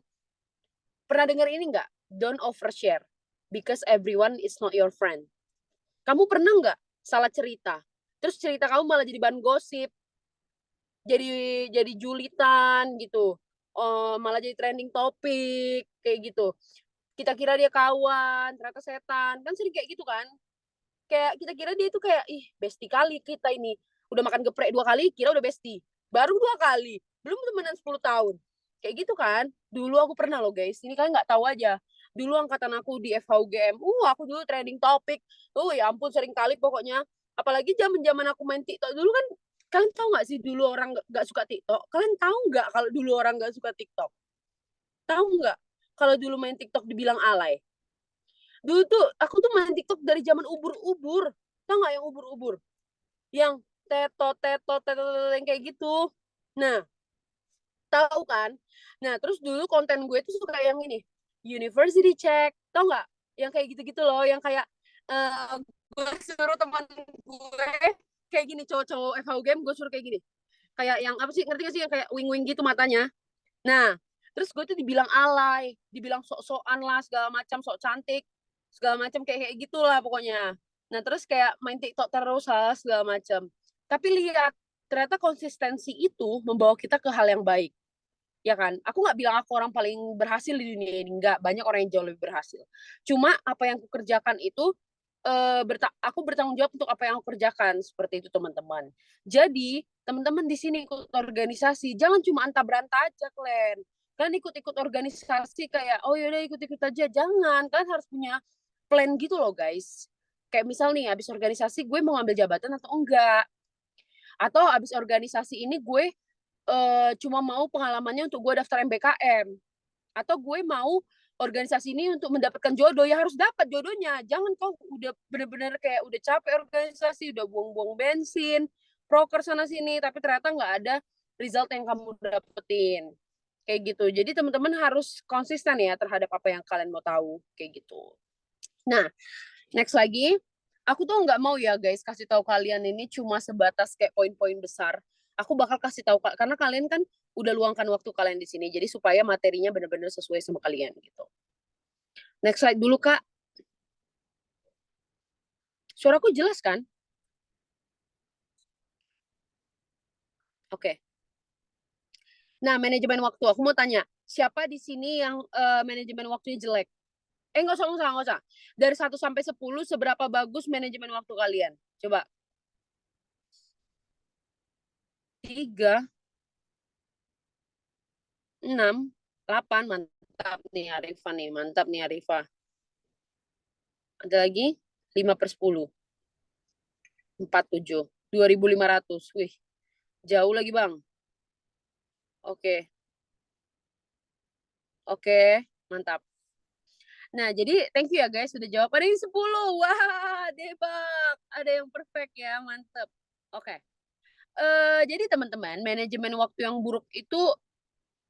Pernah dengar ini nggak? Don't overshare, because everyone is not your friend. Kamu pernah nggak salah cerita? Terus cerita kamu malah jadi bahan gosip, jadi julitan gitu. Malah jadi trending topik kayak gitu. Kita kira dia kawan, ternyata setan. Kan sering kayak gitu kan? Kayak kita kira dia itu kayak bestie kali kita ini. Udah makan geprek 2 kali, kira udah bestie. Baru 2 kali, belum temenan 10 tahun. Kayak gitu kan? Dulu aku pernah loh guys, ini kalian nggak tahu aja. Dulu angkatan aku di FHUGM, aku dulu trending topik. Ya ampun sering kali pokoknya. Apalagi zaman-zaman aku main TikTok dulu kan, kalian tahu nggak sih dulu orang nggak suka TikTok? Kalian tahu nggak kalau dulu orang nggak suka TikTok? Tahu nggak kalau dulu main TikTok dibilang alay? Dulu tuh aku tuh main TikTok dari zaman ubur-ubur. Tahu nggak yang ubur-ubur? Yang tetot yang kayak gitu. Nah, tahu kan? Nah, terus dulu konten gue tuh suka yang ini, university check, tau nggak? Yang kayak gitu-gitu loh, yang kayak gue suruh teman gue kayak gini, cowok-cowok FHUGM gue suruh kayak gini. Kayak yang apa sih, ngerti gak sih yang kayak wing-wing gitu matanya? Nah, terus gue tuh dibilang alay, dibilang sok-sokan lah, segala macam, sok cantik, segala macam kayak gitulah pokoknya. Nah, terus kayak main TikTok terus lah, segala macam. Tapi lihat, ternyata konsistensi itu membawa kita ke hal yang baik. ya kan? Aku nggak bilang aku orang paling berhasil di dunia ini, nggak, banyak orang yang jauh lebih berhasil. Cuma apa yang aku kerjakan itu aku bertanggung jawab untuk apa yang aku kerjakan, seperti itu teman-teman. Jadi teman-teman di sini ikut organisasi, jangan cuma anta beranta aja kalian. Kalian ikut-ikut organisasi kayak oh yaudah ikut-ikut aja, jangan. Kalian harus punya plan gitu loh guys. Kayak misal nih habis organisasi gue mau ngambil jabatan atau enggak, atau habis organisasi ini gue cuma mau pengalamannya untuk gue daftar MBKM, atau gue mau organisasi ini untuk mendapatkan jodoh, ya harus dapat jodohnya. Jangan kau udah bener-bener kayak udah capek organisasi, udah buang-buang bensin, proker sana sini, tapi ternyata nggak ada result yang kamu dapetin. Kayak gitu. Jadi teman-teman harus konsisten ya terhadap apa yang kalian mau tahu. Kayak gitu. Nah, next lagi, aku tuh nggak mau ya guys kasih tahu kalian ini cuma sebatas kayak poin-poin besar. Aku bakal kasih tahu karena kalian kan udah luangkan waktu kalian di sini, jadi supaya materinya benar-benar sesuai sama kalian gitu. Next slide dulu Kak. Suaraku jelas kan? Oke. Nah, manajemen waktu. Aku mau tanya, siapa di sini yang manajemen waktunya jelek? Nggak usah. Dari 1 sampai 10, seberapa bagus manajemen waktu kalian? Coba. 3, 6, 8. Mantap nih Arifah nih. Mantap nih Arifah. Ada lagi? 5/10. 47. 2.500. Wih, jauh lagi Bang. Oke. Oke, mantap. Nah, jadi thank you ya guys sudah jawab. Ada yang 10. Wah, debak. Ada yang perfect ya, mantap. Oke. Jadi teman-teman, manajemen waktu yang buruk itu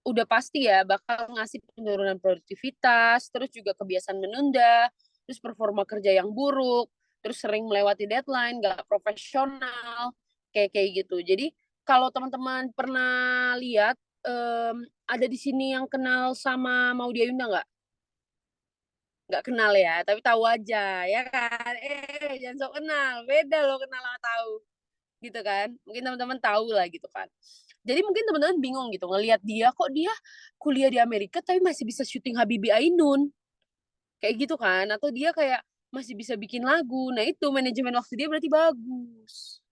udah pasti ya bakal ngasih penurunan produktivitas, terus juga kebiasaan menunda, terus performa kerja yang buruk, terus sering melewati deadline, nggak profesional, kayak gitu. Jadi kalau teman-teman pernah lihat ada di sini yang kenal sama Maudy Ayunda nggak? Nggak kenal ya, tapi tahu aja ya kan? Jangan sok kenal, beda loh kenal sama tahu, gitu kan? Mungkin teman-teman tahu lah gitu kan. Jadi mungkin teman-teman bingung gitu ngelihat dia kok dia kuliah di Amerika tapi masih bisa syuting Habibie Ainun. Kayak gitu kan, atau dia kayak masih bisa bikin lagu. Nah, itu manajemen waktu dia berarti bagus.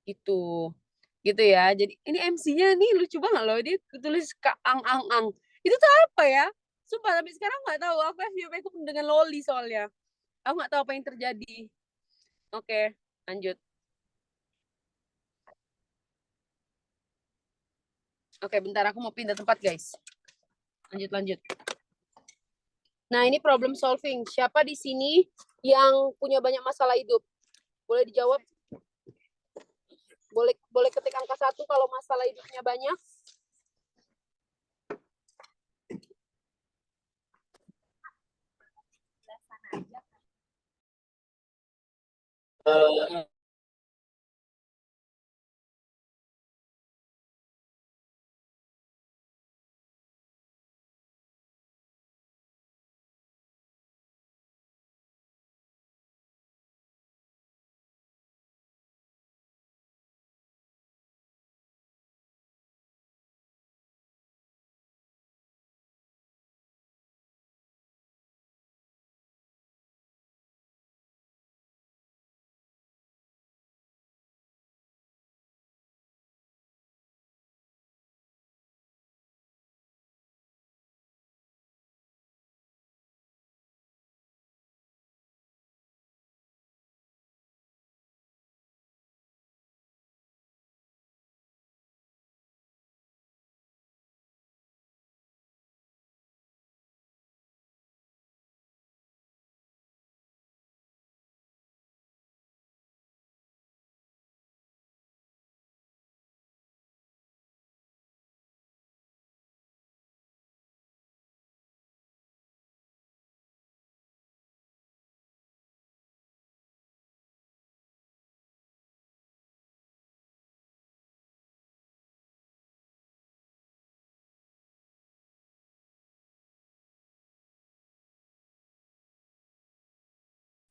Gitu. Gitu ya. Jadi ini MC-nya nih lucu banget loh. Dia tulis Kak Ang Ang Ang. Itu tuh apa ya? Sumpah sampai sekarang nggak tahu. Aku FYP aku dengan Loli soalnya. Aku nggak tahu apa yang terjadi. Oke, lanjut. Oke, bentar aku mau pindah tempat, guys. Lanjut. Nah, ini problem solving. Siapa di sini yang punya banyak masalah hidup? Boleh dijawab? Boleh ketik angka 1 kalau masalah hidupnya banyak.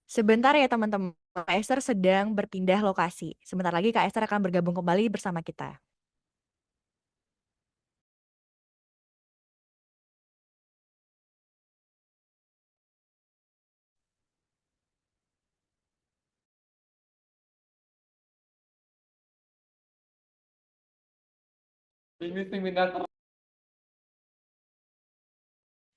Sebentar ya teman-teman, Kak Esther sedang berpindah lokasi. Sebentar lagi Kak Esther akan bergabung kembali bersama kita. Ini seminar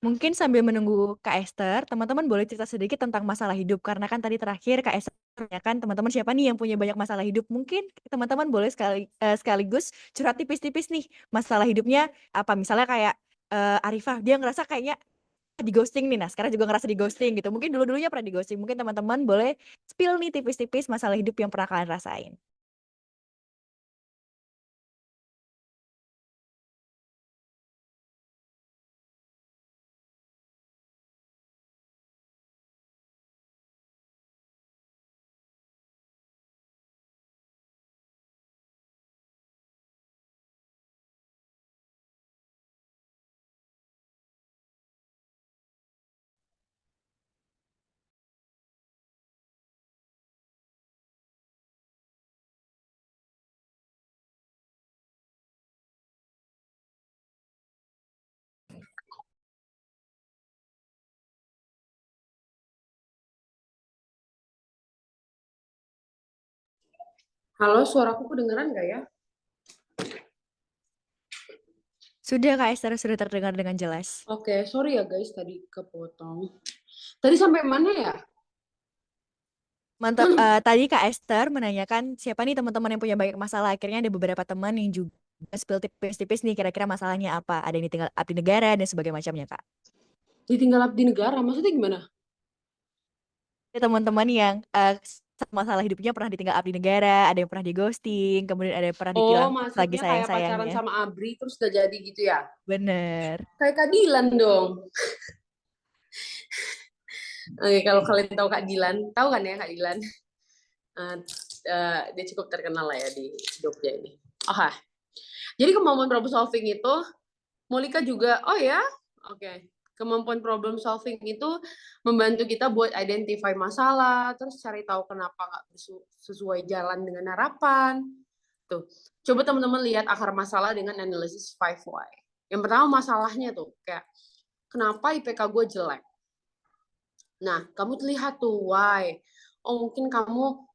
Mungkin sambil menunggu Kak Esther, teman-teman boleh cerita sedikit tentang masalah hidup. Karena kan tadi terakhir Kak Esther menanyakan teman-teman siapa nih yang punya banyak masalah hidup. Mungkin teman-teman boleh sekaligus curhat tipis-tipis nih masalah hidupnya apa. Misalnya kayak Arifah, dia ngerasa kayaknya di ghosting nih. Nah, sekarang juga ngerasa di ghosting gitu. Mungkin dulu-dulunya pernah di ghosting. Mungkin teman-teman boleh spill nih tipis-tipis masalah hidup yang pernah kalian rasain. Halo, suaraku kedengeran nggak ya? Sudah Kak Esther, sudah terdengar dengan jelas. Oke, sorry ya guys, tadi kepotong. Tadi sampai mana ya? Mantap. Tadi Kak Esther menanyakan siapa nih teman-teman yang punya banyak masalah. Akhirnya ada beberapa teman yang juga spill tipis-tipis nih kira-kira masalahnya apa. Ada yang ditinggal abdi negara dan sebagainya macamnya, Kak. Ditinggal abdi negara, maksudnya gimana? Ada teman-teman yang masalah hidupnya pernah ditinggal abdi negara, ada yang pernah di ghosting, kemudian ada yang pernah Oh, ditilang lagi maksudnya kayak pacaran sayang-sayangnya. sama Abri terus udah jadi gitu ya? Bener. Kayak Kak Dilan dong. Oke, kalau kalian tahu Kak Dilan, tahu kan ya Kak Dilan? Dia cukup terkenal lah ya di Jogja ini. Oh, jadi kemampuan problem solving itu, Molika juga, oh ya, oke. Kemampuan problem solving itu membantu kita buat identify masalah, terus cari tahu kenapa nggak sesuai jalan dengan harapan. Tuh, coba teman-teman lihat akar masalah dengan analisis 5 why. Yang pertama masalahnya tuh kayak kenapa IPK gue jelek. Nah, kamu lihat tuh why. Oh, mungkin kamu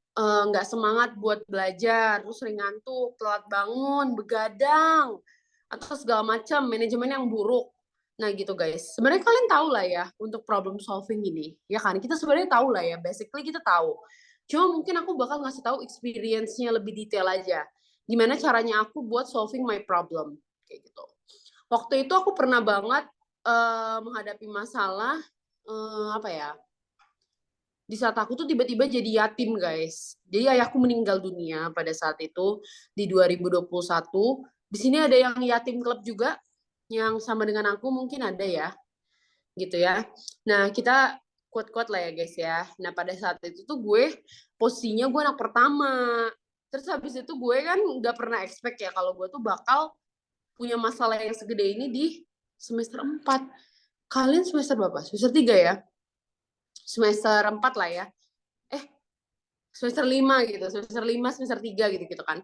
nggak semangat buat belajar, terus sering ngantuk, telat bangun, begadang, atau segala macam manajemen yang buruk. Nah gitu guys, sebenarnya kalian tahu lah ya untuk problem solving ini, ya kan? Kita sebenarnya tahu lah ya, basically kita tahu. Cuma mungkin aku bakal ngasih tahu experience-nya lebih detail aja. Gimana caranya aku buat solving my problem, kayak gitu. Waktu itu aku pernah banget menghadapi masalah apa ya? Di saat aku tuh tiba-tiba jadi yatim guys. Jadi ayahku meninggal dunia pada saat itu di 2021. Di sini ada yang yatim klub juga yang sama dengan aku mungkin ada ya. Gitu ya. Nah, kita kuat-kuat lah ya guys ya. Nah, pada saat itu tuh gue posisinya gue anak pertama. Terus habis itu gue kan nggak pernah expect ya kalau gue tuh bakal punya masalah yang segede ini di semester 4. Kalian semester berapa? Semester 3 ya? Semester 4 lah ya. Semester 5 gitu, semester 5, semester 3 gitu kan.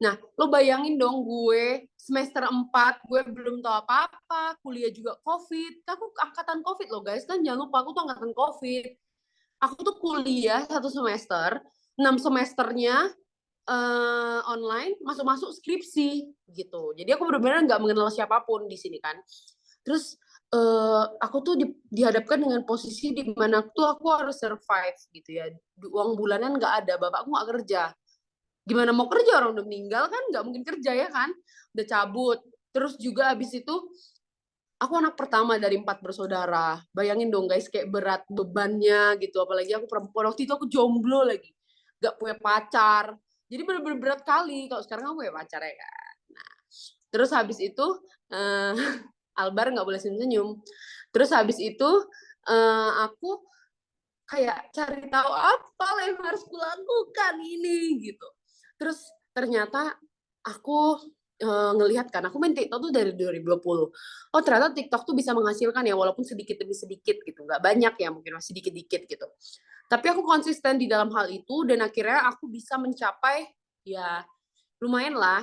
Nah, lo bayangin dong gue semester 4, gue belum tahu apa-apa, kuliah juga COVID. Aku angkatan COVID loh guys, kan jangan lupa aku tuh angkatan COVID. Aku tuh kuliah 1 semester, 6 semesternya online, masuk-masuk skripsi gitu. Jadi aku benar-benar nggak mengenal siapapun di sini kan. Terus aku tuh dihadapkan dengan posisi di mana tuh aku harus survive gitu ya. Uang bulanan nggak ada, bapakku nggak kerja. Gimana mau kerja, orang udah meninggal kan, nggak mungkin kerja ya kan, udah cabut. Terus juga abis itu aku anak pertama dari 4 bersaudara. Bayangin dong guys, kayak berat bebannya gitu. Apalagi aku perempuan, waktu itu aku jomblo lagi, nggak punya pacar. Jadi bener-bener berat kali. Kalau sekarang aku punya pacar ya kan. Nah, terus habis itu Albar nggak boleh senyum-senyum. Terus habis itu aku kayak cari tahu apa yang harus kulakukan ini gitu. Terus ternyata aku ngelihat kan, aku main TikTok tuh dari 2020. Oh ternyata TikTok tuh bisa menghasilkan ya, walaupun sedikit demi sedikit gitu, nggak banyak ya, mungkin masih dikit-dikit gitu. Tapi aku konsisten di dalam hal itu dan akhirnya aku bisa mencapai ya lumayan lah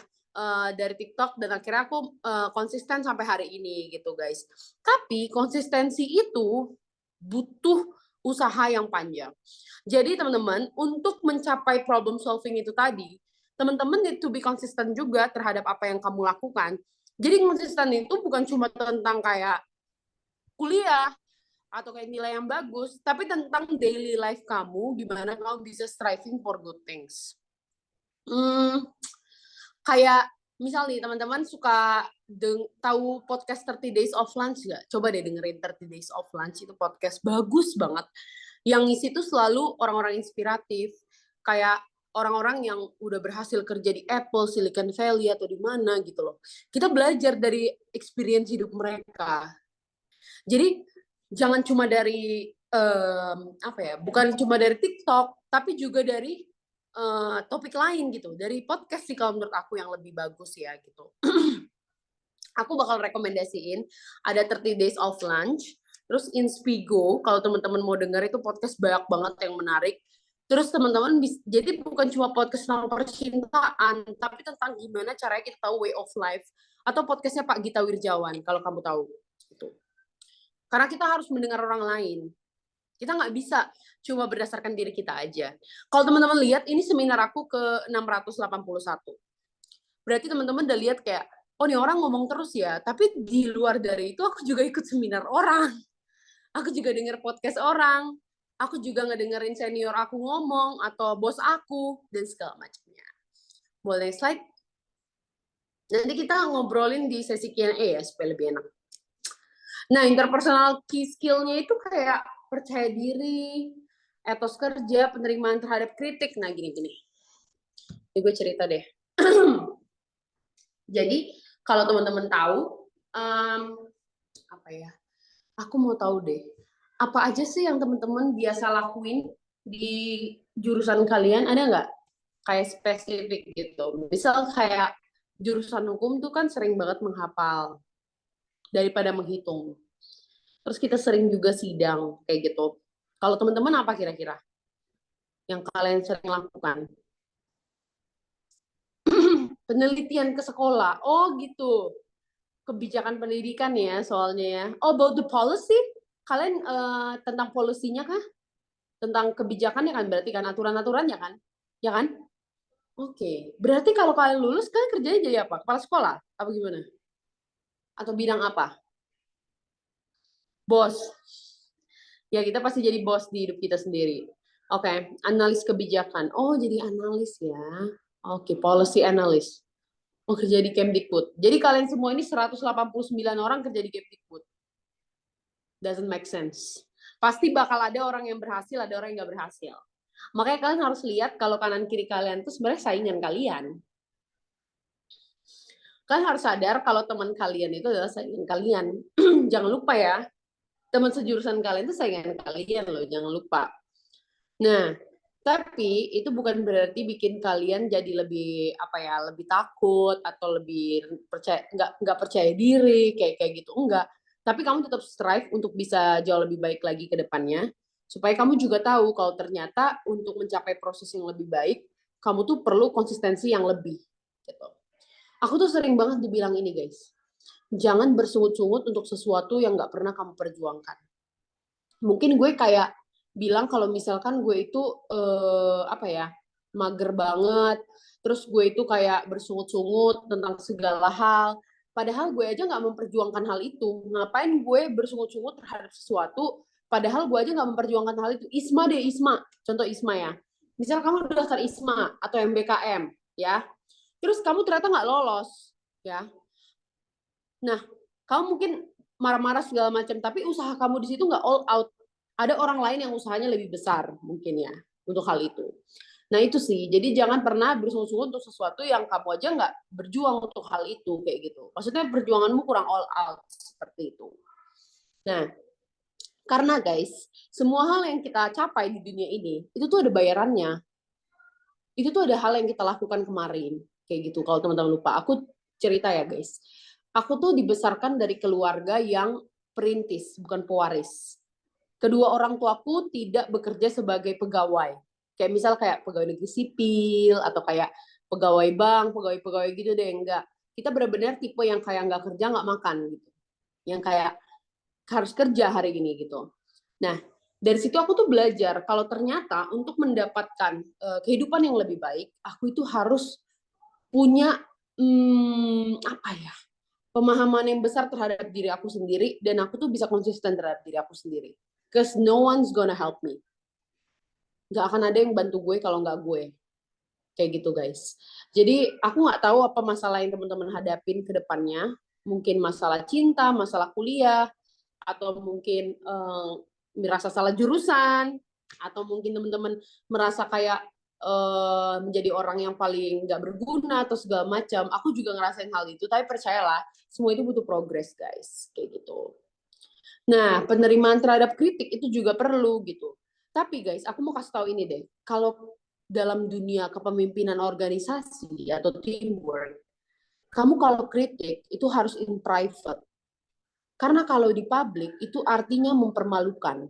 dari TikTok dan akhirnya aku konsisten sampai hari ini gitu guys. Tapi konsistensi itu butuh usaha yang panjang. Jadi teman-teman, untuk mencapai problem solving itu tadi, teman-teman need to be konsisten juga terhadap apa yang kamu lakukan. Jadi konsisten itu bukan cuma tentang kayak kuliah atau kayak nilai yang bagus, tapi tentang daily life kamu, gimana kamu bisa striving for good things. Kayak misal nih teman-teman suka tahu podcast 30 Days of Lunch nggak? Coba deh dengerin 30 Days of Lunch, itu podcast bagus banget. Yang ngisi tuh selalu orang-orang inspiratif, kayak orang-orang yang udah berhasil kerja di Apple, Silicon Valley atau di mana gitu loh. Kita belajar dari experience hidup mereka. Jadi jangan cuma dari bukan cuma dari TikTok, tapi juga dari topik lain gitu, dari podcast sih kalau menurut aku yang lebih bagus ya gitu. Aku bakal rekomendasiin ada 30 Days of Lunch, terus Inspigo kalau teman-teman mau dengar itu podcast banyak banget yang menarik. Terus teman-teman jadi bukan cuma podcast tentang percintaan, tapi tentang gimana caranya kita tahu way of life, atau podcastnya Pak Gita Wirjawan kalau kamu tahu gitu. Karena kita harus mendengar orang lain. Kita nggak bisa cuma berdasarkan diri kita aja. Kalau teman-teman lihat, ini seminar aku ke 681. Berarti teman-teman udah lihat kayak, oh nih orang ngomong terus ya. Tapi di luar dari itu, aku juga ikut seminar orang. Aku juga denger podcast orang. Aku juga ngedengerin senior aku ngomong, atau bos aku, dan segala macamnya. Boleh slide? Nanti kita ngobrolin di sesi Q&A ya, supaya lebih enak. Nah, interpersonal key skill-nya itu kayak percaya diri, etos kerja, penerimaan terhadap kritik. Nah, gini-gini. Ini gue cerita deh. Jadi, kalau teman-teman tahu, aku mau tahu deh, apa aja sih yang teman-teman biasa lakuin di jurusan kalian? Ada nggak? Kayak spesifik gitu. Misal kayak jurusan hukum tuh kan sering banget menghafal daripada menghitung. Terus kita sering juga sidang kayak gitu. Kalau teman-teman apa kira-kira yang kalian sering lakukan? Penelitian ke sekolah. Oh gitu. Kebijakan pendidikan ya soalnya ya. Oh, about the policy? Kalian tentang polisinya kah? Tentang kebijakannya kan berarti kan, aturan-aturannya kan? Ya kan? Oke. Berarti kalau kalian lulus, kalian kerjanya jadi apa? Kepala sekolah? Apa gimana? Atau bidang apa? Bos. Ya, kita pasti jadi bos di hidup kita sendiri. Oke, analis kebijakan. Oh, jadi analis ya. Oke, policy analyst. Oh, kerja di Kemdikbud. Jadi kalian semua ini 189 orang kerja di Kemdikbud. Doesn't make sense. Pasti bakal ada orang yang berhasil, ada orang yang nggak berhasil. Makanya kalian harus lihat kalau kanan kiri kalian itu sebenarnya saingan kalian. Kalian harus sadar kalau teman kalian itu adalah saingan kalian. Jangan lupa ya, teman sejurusan kalian itu saingan kalian loh, jangan lupa. Nah, tapi itu bukan berarti bikin kalian jadi lebih lebih takut atau lebih nggak percaya diri kayak gitu, enggak. Tapi kamu tetap strive untuk bisa jauh lebih baik lagi ke depannya, supaya kamu juga tahu kalau ternyata untuk mencapai proses yang lebih baik, kamu tuh perlu konsistensi yang lebih gitu. Aku tuh sering banget dibilang ini guys, jangan bersungut-sungut untuk sesuatu yang nggak pernah kamu perjuangkan. Mungkin gue kayak bilang kalau misalkan gue itu mager banget, terus gue itu kayak bersungut-sungut tentang segala hal, padahal gue aja nggak memperjuangkan hal itu. Ngapain gue bersungut-sungut terhadap sesuatu padahal gue aja nggak memperjuangkan hal itu. ISMA deh, ISMA, contoh ISMA ya, misal kamu daftar ISMA atau MBKM ya, terus kamu ternyata nggak lolos ya, nah kamu mungkin marah-marah segala macam, tapi usaha kamu di situ nggak all out. Ada orang lain yang usahanya lebih besar mungkin ya untuk hal itu. Nah itu sih, jadi jangan pernah bersungut-sungut untuk sesuatu yang kamu aja nggak berjuang untuk hal itu kayak gitu. Maksudnya perjuanganmu kurang all out seperti itu. Nah, karena guys, semua hal yang kita capai di dunia ini itu tuh ada bayarannya. Itu tuh ada hal yang kita lakukan kemarin kayak gitu. Kalau teman-teman lupa, aku cerita ya guys. Aku tuh dibesarkan dari keluarga yang perintis, bukan pewaris. Kedua orang tuaku tidak bekerja sebagai pegawai. Kayak misal kayak pegawai negeri sipil atau kayak pegawai bank, pegawai-pegawai gitu deh, enggak. Kita benar-benar tipe yang kayak nggak kerja nggak makan gitu. Yang kayak harus kerja hari ini gitu. Nah, dari situ aku tuh belajar kalau ternyata untuk mendapatkan kehidupan yang lebih baik, aku itu harus punya pemahaman yang besar terhadap diri aku sendiri, dan aku tuh bisa konsisten terhadap diri aku sendiri. Because no one's gonna help me. Gak akan ada yang bantu gue kalau nggak gue. Kayak gitu guys. Jadi aku nggak tahu apa masalah yang teman-teman hadapin ke depannya. Mungkin masalah cinta, masalah kuliah, atau mungkin merasa salah jurusan, atau mungkin teman-teman merasa kayak menjadi orang yang paling nggak berguna atau segala macam. Aku juga ngerasain hal itu, tapi percayalah, semua itu butuh progress guys, kayak gitu. Nah, penerimaan terhadap kritik itu juga perlu gitu. Tapi guys, aku mau kasih tahu ini deh, kalau dalam dunia kepemimpinan organisasi atau teamwork, kamu kalau kritik itu harus in private. Karena kalau di publik itu artinya mempermalukan.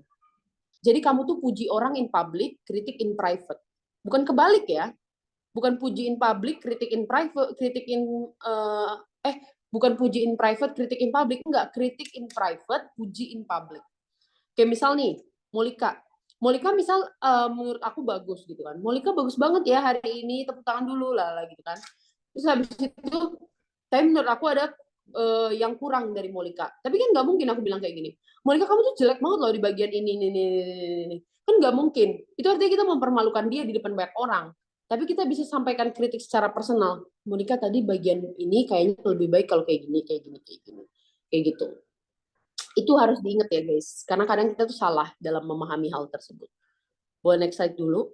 Jadi kamu tuh puji orang in public, kritik in private. Bukan kebalik ya. Bukan puji in public, kritik in private, bukan puji in private, kritik in public. Enggak, kritik in private, puji in public. Kayak misal nih, Molika misal menurut aku bagus gitu kan. Molika bagus banget ya hari ini, tepuk tangan dulu lah gitu kan. Terus habis itu, tapi menurut aku ada yang kurang dari Molika. Tapi kan nggak mungkin aku bilang kayak gini. Molika, kamu tuh jelek banget loh di bagian ini. Kan nggak mungkin. Itu artinya kita mempermalukan dia di depan banyak orang. Tapi kita bisa sampaikan kritik secara personal. Molika tadi bagian ini kayaknya lebih baik kalau kayak gini. Kayak gitu. Itu harus diingat ya guys. Karena kadang kita tuh salah dalam memahami hal tersebut. Boleh next slide dulu.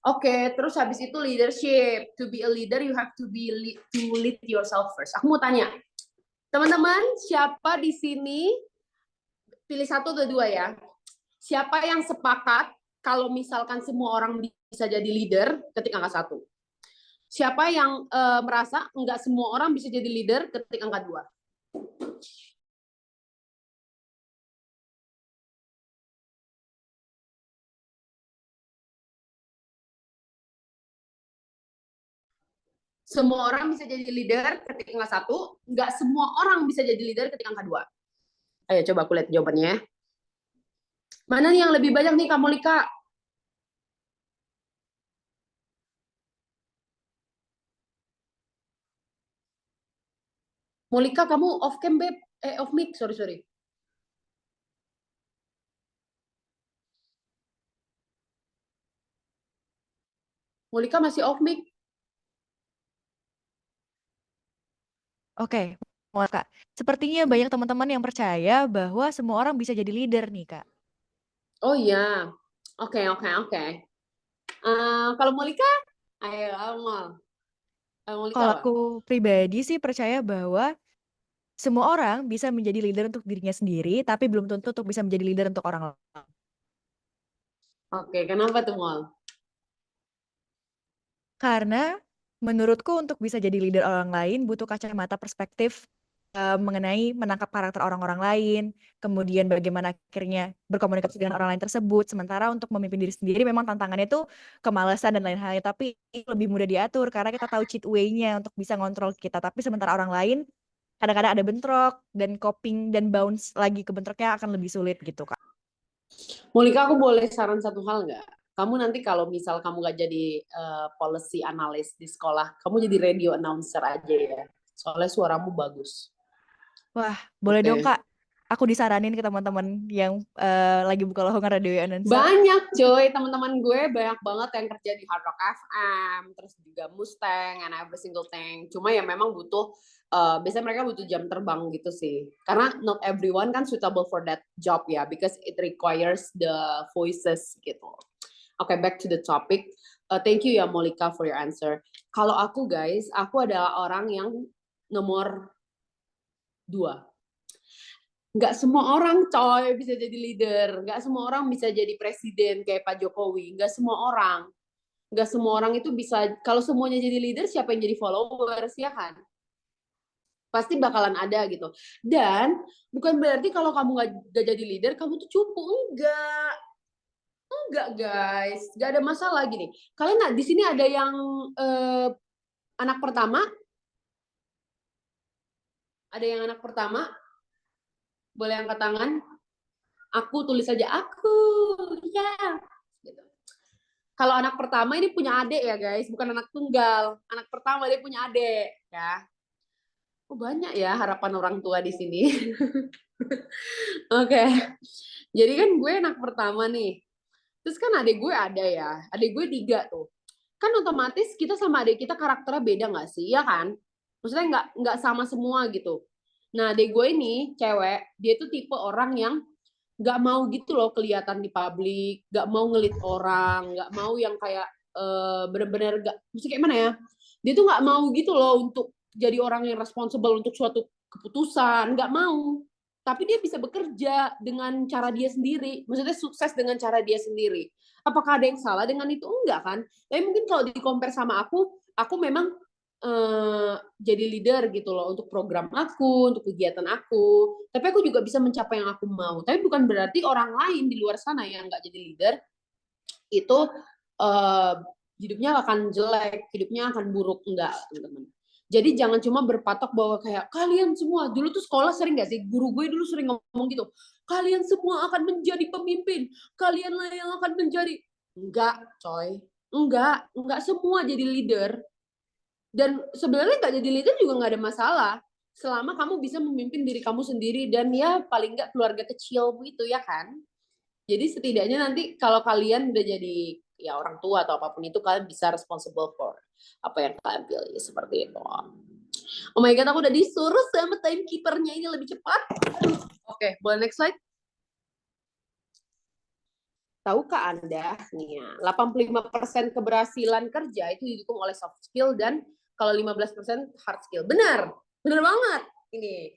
Oke, terus habis itu leadership. To be a leader, you have to lead yourself first. Aku mau tanya, teman-teman, siapa di sini pilih satu atau dua ya? Siapa yang sepakat kalau misalkan semua orang bisa jadi leader, ketik angka 1. Siapa yang merasa nggak semua orang bisa jadi leader, ketik angka 2. Semua orang bisa jadi leader, ketik angka 1. Nggak semua orang bisa jadi leader, ketik angka 2. Ayo coba aku lihat jawabannya. Mana nih yang lebih banyak nih, Kak Molika? Molika, kamu off cam, Beb. Off mic, sorry. Molika masih off mic. Oke, maaf Kak. Sepertinya banyak teman-teman yang percaya bahwa semua orang bisa jadi leader nih Kak. Oh iya. Oke. Kalau Molika, ayo Molika Kalau apa? aku pribadi sih percaya bahwa semua orang bisa menjadi leader untuk dirinya sendiri, tapi belum tentu untuk bisa menjadi leader untuk orang lain. Oke, kenapa tuh Mol? Karena menurutku untuk bisa jadi leader orang lain butuh kacamata perspektif mengenai menangkap karakter orang-orang lain, kemudian bagaimana akhirnya berkomunikasi dengan orang lain tersebut. Sementara untuk memimpin diri sendiri memang tantangannya itu kemalasan dan lain halnya, tapi lebih mudah diatur karena kita tahu cheat way-nya untuk bisa ngontrol kita. Tapi sementara orang lain kadang-kadang ada bentrok dan coping dan bounce lagi ke bentroknya akan lebih sulit gitu Kak. Molika, aku boleh saran satu hal nggak? Kamu nanti kalau misal kamu nggak jadi policy analyst di sekolah, kamu jadi radio announcer aja ya. Soalnya suaramu bagus. Wah, boleh Oke. dong Kak. Aku disaranin ke teman-teman yang lagi buka lowongan radio announcer. Banyak coy, teman-teman gue banyak banget yang kerja di Hard Rock FM, terus juga Mustang, and every single thing. Cuma ya memang butuh, biasanya mereka butuh jam terbang gitu sih. Karena not everyone kan suitable for that job ya, because it requires the voices gitu. Oke, back to the topic. Thank you ya Molika for your answer. Kalau aku guys, aku adalah orang yang nomor 2. Nggak semua orang coy bisa jadi leader, nggak semua orang bisa jadi presiden kayak Pak Jokowi, nggak semua orang itu bisa. Kalau semuanya jadi leader, siapa yang jadi followers ya kan? Pasti bakalan ada gitu. Dan bukan berarti kalau kamu nggak jadi leader kamu tuh cupu, enggak guys, nggak ada masalah gini. Kalian di sini ada yang anak pertama? Ada yang anak pertama? Boleh angkat tangan? Aku, tulis saja aku. Ya. Gitu. Kalau anak pertama ini punya adik ya guys, bukan anak tunggal. Anak pertama dia punya adik ya. Oh, banyak ya harapan orang tua di sini. Oke. Jadi kan gue anak pertama nih. Terus kan adik gue ada ya. Adik gue 3 tuh. Kan otomatis kita sama adik kita karakternya beda nggak sih? Ya kan? Maksudnya nggak sama semua gitu. Nah, adik gue ini cewek, dia tuh tipe orang yang nggak mau gitu loh kelihatan di publik, nggak mau ngelit orang, nggak mau yang kayak bener-bener nggak, mesti kayak mana ya? Dia tuh nggak mau gitu loh untuk jadi orang yang responsible untuk suatu keputusan, nggak mau. Tapi dia bisa bekerja dengan cara dia sendiri, maksudnya sukses dengan cara dia sendiri. Apakah ada yang salah dengan itu? Enggak kan? Tapi mungkin kalau di compare sama aku memang jadi leader gitu loh untuk program aku, untuk kegiatan aku. Tapi aku juga bisa mencapai yang aku mau. Tapi bukan berarti orang lain di luar sana yang nggak jadi leader itu hidupnya akan jelek, hidupnya akan buruk. Enggak, teman-teman. Jadi jangan cuma berpatok bahwa kayak kalian semua, dulu tuh sekolah sering gak sih, guru gue dulu sering ngomong gitu, kalian semua akan menjadi pemimpin, kalianlah yang akan menjadi. Enggak, coy. Enggak semua jadi leader. Dan sebenarnya nggak jadi leader juga nggak ada masalah selama kamu bisa memimpin diri kamu sendiri dan ya paling nggak keluarga kecil gitu ya kan. Jadi setidaknya nanti kalau kalian udah jadi ya orang tua atau apapun itu kalian bisa responsible for apa yang kalian pilih seperti itu. Oh my god, aku udah disuruh sama timekeepernya ini lebih cepat. Oke, boleh next slide. Tahukah Anda nih ya, 85% keberhasilan kerja itu didukung oleh soft skill dan kalau 15% hard skill. Benar, benar banget ini.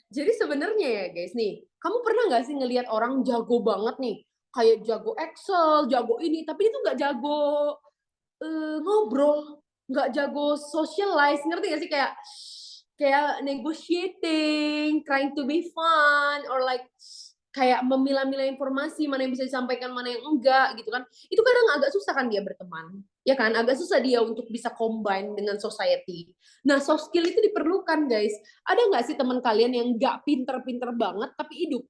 Jadi sebenarnya ya guys nih, kamu pernah nggak sih ngelihat orang jago banget nih, kayak jago Excel, jago ini, tapi itu nggak jago ngobrol, nggak jago socialize, ngerti nggak sih kayak kayak negotiating, trying to be fun, or like kayak memilah-milah informasi mana yang bisa disampaikan mana yang enggak gitu kan, itu kadang agak susah kan dia berteman ya kan, agak susah dia untuk bisa combine dengan society. Nah, soft skill itu diperlukan guys. Ada nggak sih teman kalian yang nggak pinter-pinter banget tapi hidup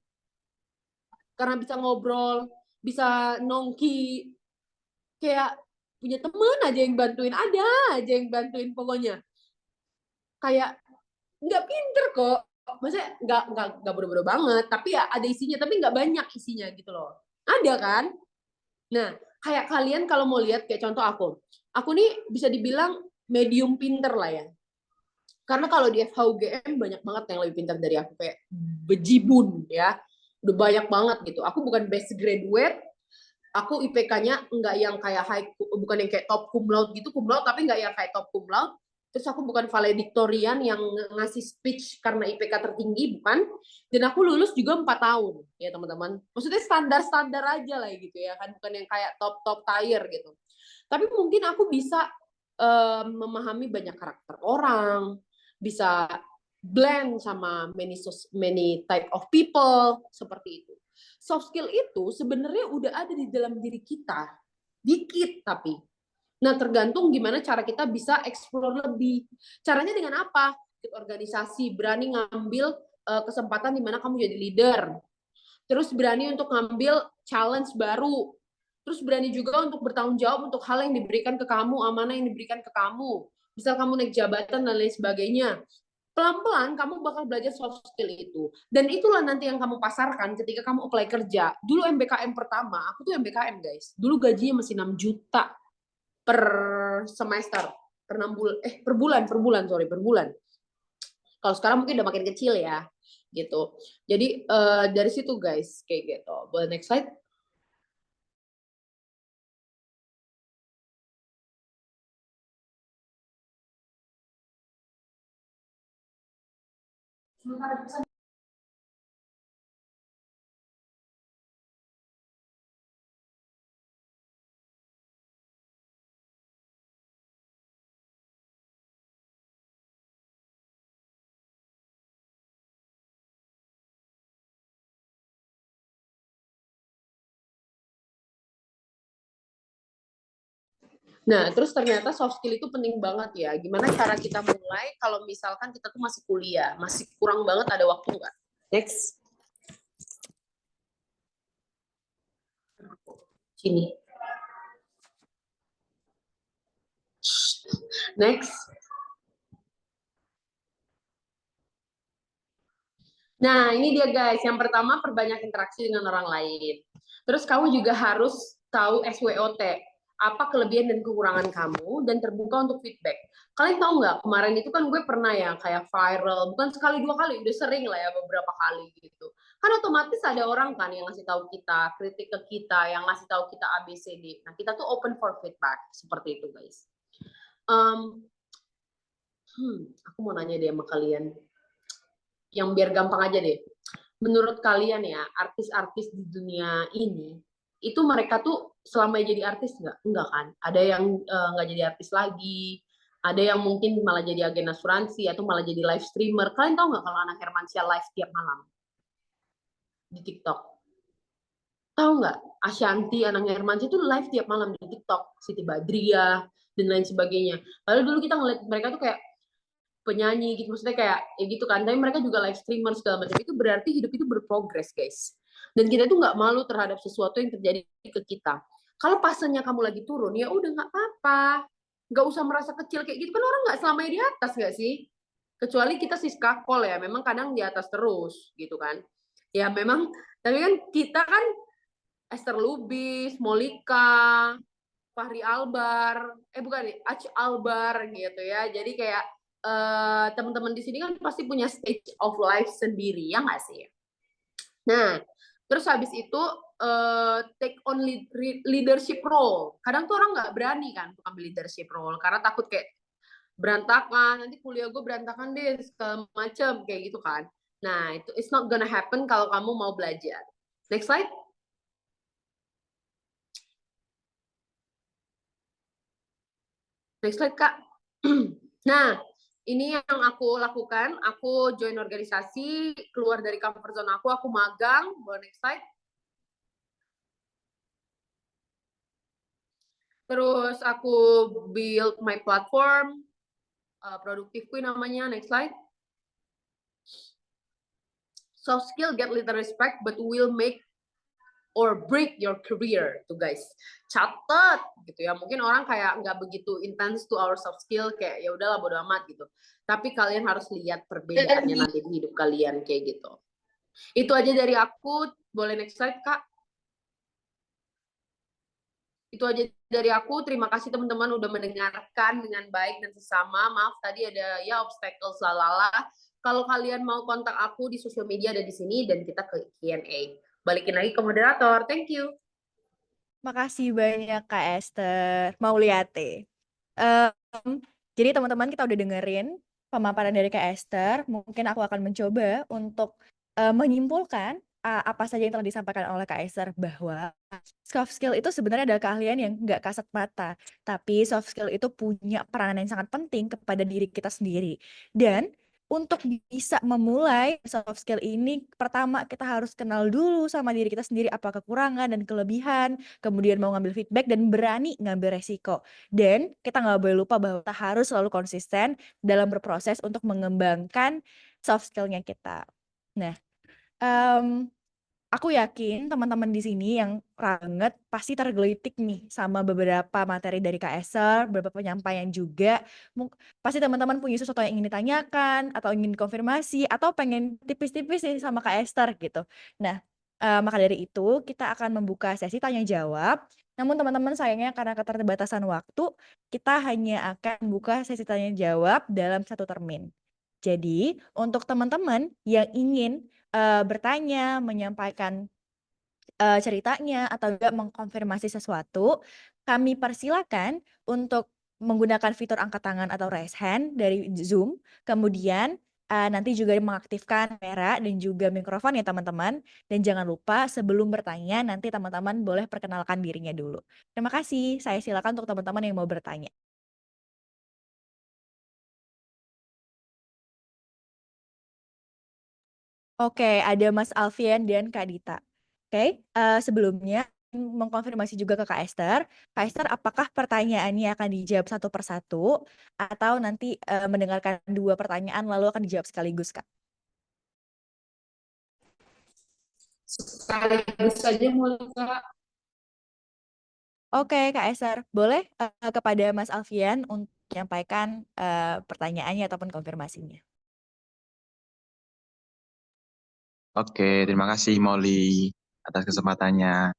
karena bisa ngobrol, bisa nongki, kayak punya teman aja yang bantuin, ada aja yang bantuin pokoknya, kayak nggak pinter kok, maksudnya nggak bodoh-bodoh banget, tapi ya ada isinya, tapi nggak banyak isinya gitu loh, ada kan. Nah, kayak kalian kalau mau lihat kayak contoh aku nih bisa dibilang medium pinter lah ya, karena kalau di FHUGM banyak banget yang lebih pintar dari aku, kayak bejibun ya, udah banyak banget gitu. Aku bukan best graduate, aku IPK-nya enggak yang kayak bukan yang kayak top cum laude gitu, cum laude tapi enggak yang kayak top cum laude. Terus aku bukan valedictorian yang ngasih speech karena IPK tertinggi, bukan. Dan aku lulus juga 4 tahun, ya teman-teman. Maksudnya standar-standar aja lah gitu ya kan, bukan yang kayak top tier gitu. Tapi mungkin aku bisa memahami banyak karakter orang, bisa blend sama many type of people, seperti itu. Soft skill itu sebenarnya udah ada di dalam diri kita, dikit tapi. Nah, tergantung gimana cara kita bisa explore lebih. Caranya dengan apa? Ikut organisasi, berani ngambil kesempatan di mana kamu jadi leader. Terus berani untuk ngambil challenge baru. Terus berani juga untuk bertanggung jawab untuk hal yang diberikan ke kamu, amanah yang diberikan ke kamu. Misal kamu naik jabatan dan lain sebagainya. Pelan-pelan kamu bakal belajar soft skill itu. Dan itulah nanti yang kamu pasarkan ketika kamu apply kerja. Dulu MBKM pertama, aku tuh MBKM guys. Dulu gajinya masih 6 juta per semester. Per bulan. Kalau sekarang mungkin udah makin kecil ya. Gitu. Jadi dari situ guys, kayak gitu. Boleh next slide? Nah, terus ternyata soft skill itu penting banget ya. Gimana cara kita mulai kalau misalkan kita tuh masih kuliah, masih kurang banget ada waktu nggak? Next. Sini. Next. Nah, ini dia guys. Yang pertama, perbanyak interaksi dengan orang lain. Terus kamu juga harus tahu SWOT. Apa kelebihan dan kekurangan kamu, dan terbuka untuk feedback. Kalian tahu nggak, kemarin itu kan gue pernah ya kayak viral, bukan sekali dua kali, udah sering lah ya beberapa kali gitu. Kan otomatis ada orang kan yang ngasih tahu kita, kritik ke kita, yang ngasih tahu kita ABCD. Nah, kita tuh open for feedback, seperti itu guys. Aku mau nanya deh sama kalian, yang biar gampang aja deh. Menurut kalian ya, artis-artis di dunia ini, itu mereka tuh selama jadi artis nggak? Enggak kan? Ada yang nggak jadi artis lagi, ada yang mungkin malah jadi agen asuransi, atau malah jadi live streamer. Kalian tahu nggak kalau Anak Hermansyah live tiap malam di TikTok? Tahu nggak? Ashanti, Anak Hermansyah itu live tiap malam di TikTok. Siti Badriah, dan lain sebagainya. Lalu dulu kita ngeliat mereka tuh kayak penyanyi gitu, maksudnya kayak ya gitu kan, tapi mereka juga live streamer segala macam. Itu berarti hidup itu berprogres guys, dan kita tuh nggak malu terhadap sesuatu yang terjadi ke kita. Kalau pasenya kamu lagi turun, ya udah nggak apa-apa, nggak usah merasa kecil kayak gitu kan, orang nggak selamanya di atas nggak sih, kecuali kita Siska Kol ya, memang kadang di atas terus gitu kan ya memang. Tapi kan kita kan Esther Lubis, Molika, Fahri Albar, bukan nih, Ach Albar gitu ya. Jadi kayak teman-teman di sini kan pasti punya stage of life sendiri, ya nggak sih? Nah, terus habis itu take on leadership role. Kadang tuh orang nggak berani kan untuk ambil leadership role karena takut kayak berantakan, nanti kuliah gue berantakan deh, segala macem kayak gitu kan. Nah, itu it's not gonna happen kalau kamu mau belajar. Next slide. Next slide, Kak. Nah, ini yang aku lakukan. Aku join organisasi, keluar dari comfort zone aku magang. Boleh next slide. Terus aku build my platform, Productive Queen namanya. Next slide. Soft skill get little respect, but will make or break your career tuh guys. Catat gitu ya. Mungkin orang kayak nggak begitu intense to our soft skill, kayak ya udahlah bodo amat gitu. Tapi kalian harus lihat perbedaannya nanti di hidup kalian kayak gitu. Itu aja dari aku. Boleh next slide, Kak. Itu aja dari aku. Terima kasih teman-teman udah mendengarkan dengan baik dan sesama. Maaf tadi ada ya obstacles lalala. Kalau kalian mau kontak aku di sosial media ada di sini, dan kita ke Q&A. Balikin lagi ke moderator. Thank you. Makasih banyak Kak Esther Mauliate. Jadi teman-teman, kita udah dengerin pemaparan dari Kak Esther. Mungkin aku akan mencoba untuk menyimpulkan apa saja yang telah disampaikan oleh Kak Esther, bahwa soft skill itu sebenarnya adalah keahlian yang nggak kasat mata, tapi soft skill itu punya peranan yang sangat penting kepada diri kita sendiri. Dan untuk bisa memulai soft skill ini, pertama kita harus kenal dulu sama diri kita sendiri, apa kekurangan dan kelebihan, kemudian mau ngambil feedback dan berani ngambil resiko. Dan kita nggak boleh lupa bahwa kita harus selalu konsisten dalam berproses untuk mengembangkan soft skill-nya kita. Nah, aku yakin teman-teman di sini yang banget pasti tergelitik nih sama beberapa materi dari Kak Esther, beberapa penyampaian juga. Pasti teman-teman punya sesuatu yang ingin ditanyakan, atau ingin konfirmasi, atau pengen tipis-tipis nih sama Kak Esther gitu. Nah, maka dari itu kita akan membuka sesi tanya jawab. Namun teman-teman, sayangnya karena keterbatasan waktu, kita hanya akan buka sesi tanya jawab dalam satu termin. Jadi, untuk teman-teman yang ingin bertanya, menyampaikan ceritanya, atau juga mengkonfirmasi sesuatu, kami persilakan untuk menggunakan fitur angkat tangan atau raise hand dari Zoom. Kemudian nanti juga mengaktifkan kamera dan juga mikrofon ya teman-teman. Dan jangan lupa sebelum bertanya, nanti teman-teman boleh perkenalkan dirinya dulu. Terima kasih, saya silakan untuk teman-teman yang mau bertanya. Oke, ada Mas Alfian dan Kak Dita. Oke, sebelumnya mengkonfirmasi juga ke Kak Esther. Kak Esther, apakah pertanyaannya akan dijawab satu persatu atau nanti mendengarkan 2 pertanyaan lalu akan dijawab sekaligus, Kak? Sekaligus saja boleh, Kak. Oke, Kak Esther, boleh kepada Mas Alfian untuk menyampaikan pertanyaannya ataupun konfirmasinya. Oke, terima kasih Molly atas kesempatannya.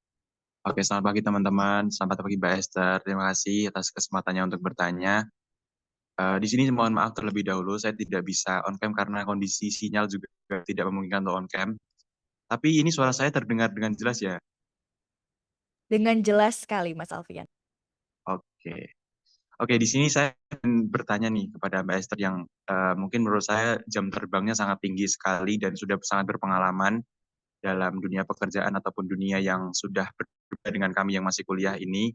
Oke, selamat pagi teman-teman. Selamat pagi Mbak Esther. Terima kasih atas kesempatannya untuk bertanya. Di sini mohon maaf terlebih dahulu, saya tidak bisa on cam karena kondisi sinyal juga tidak memungkinkan untuk on cam. Tapi ini suara saya terdengar dengan jelas ya? Dengan jelas sekali, Mas Alfian. Oke. Oke, di sini saya ingin bertanya nih kepada Mbak Esther yang mungkin menurut saya jam terbangnya sangat tinggi sekali dan sudah sangat berpengalaman dalam dunia pekerjaan ataupun dunia yang sudah berbeda dengan kami yang masih kuliah ini.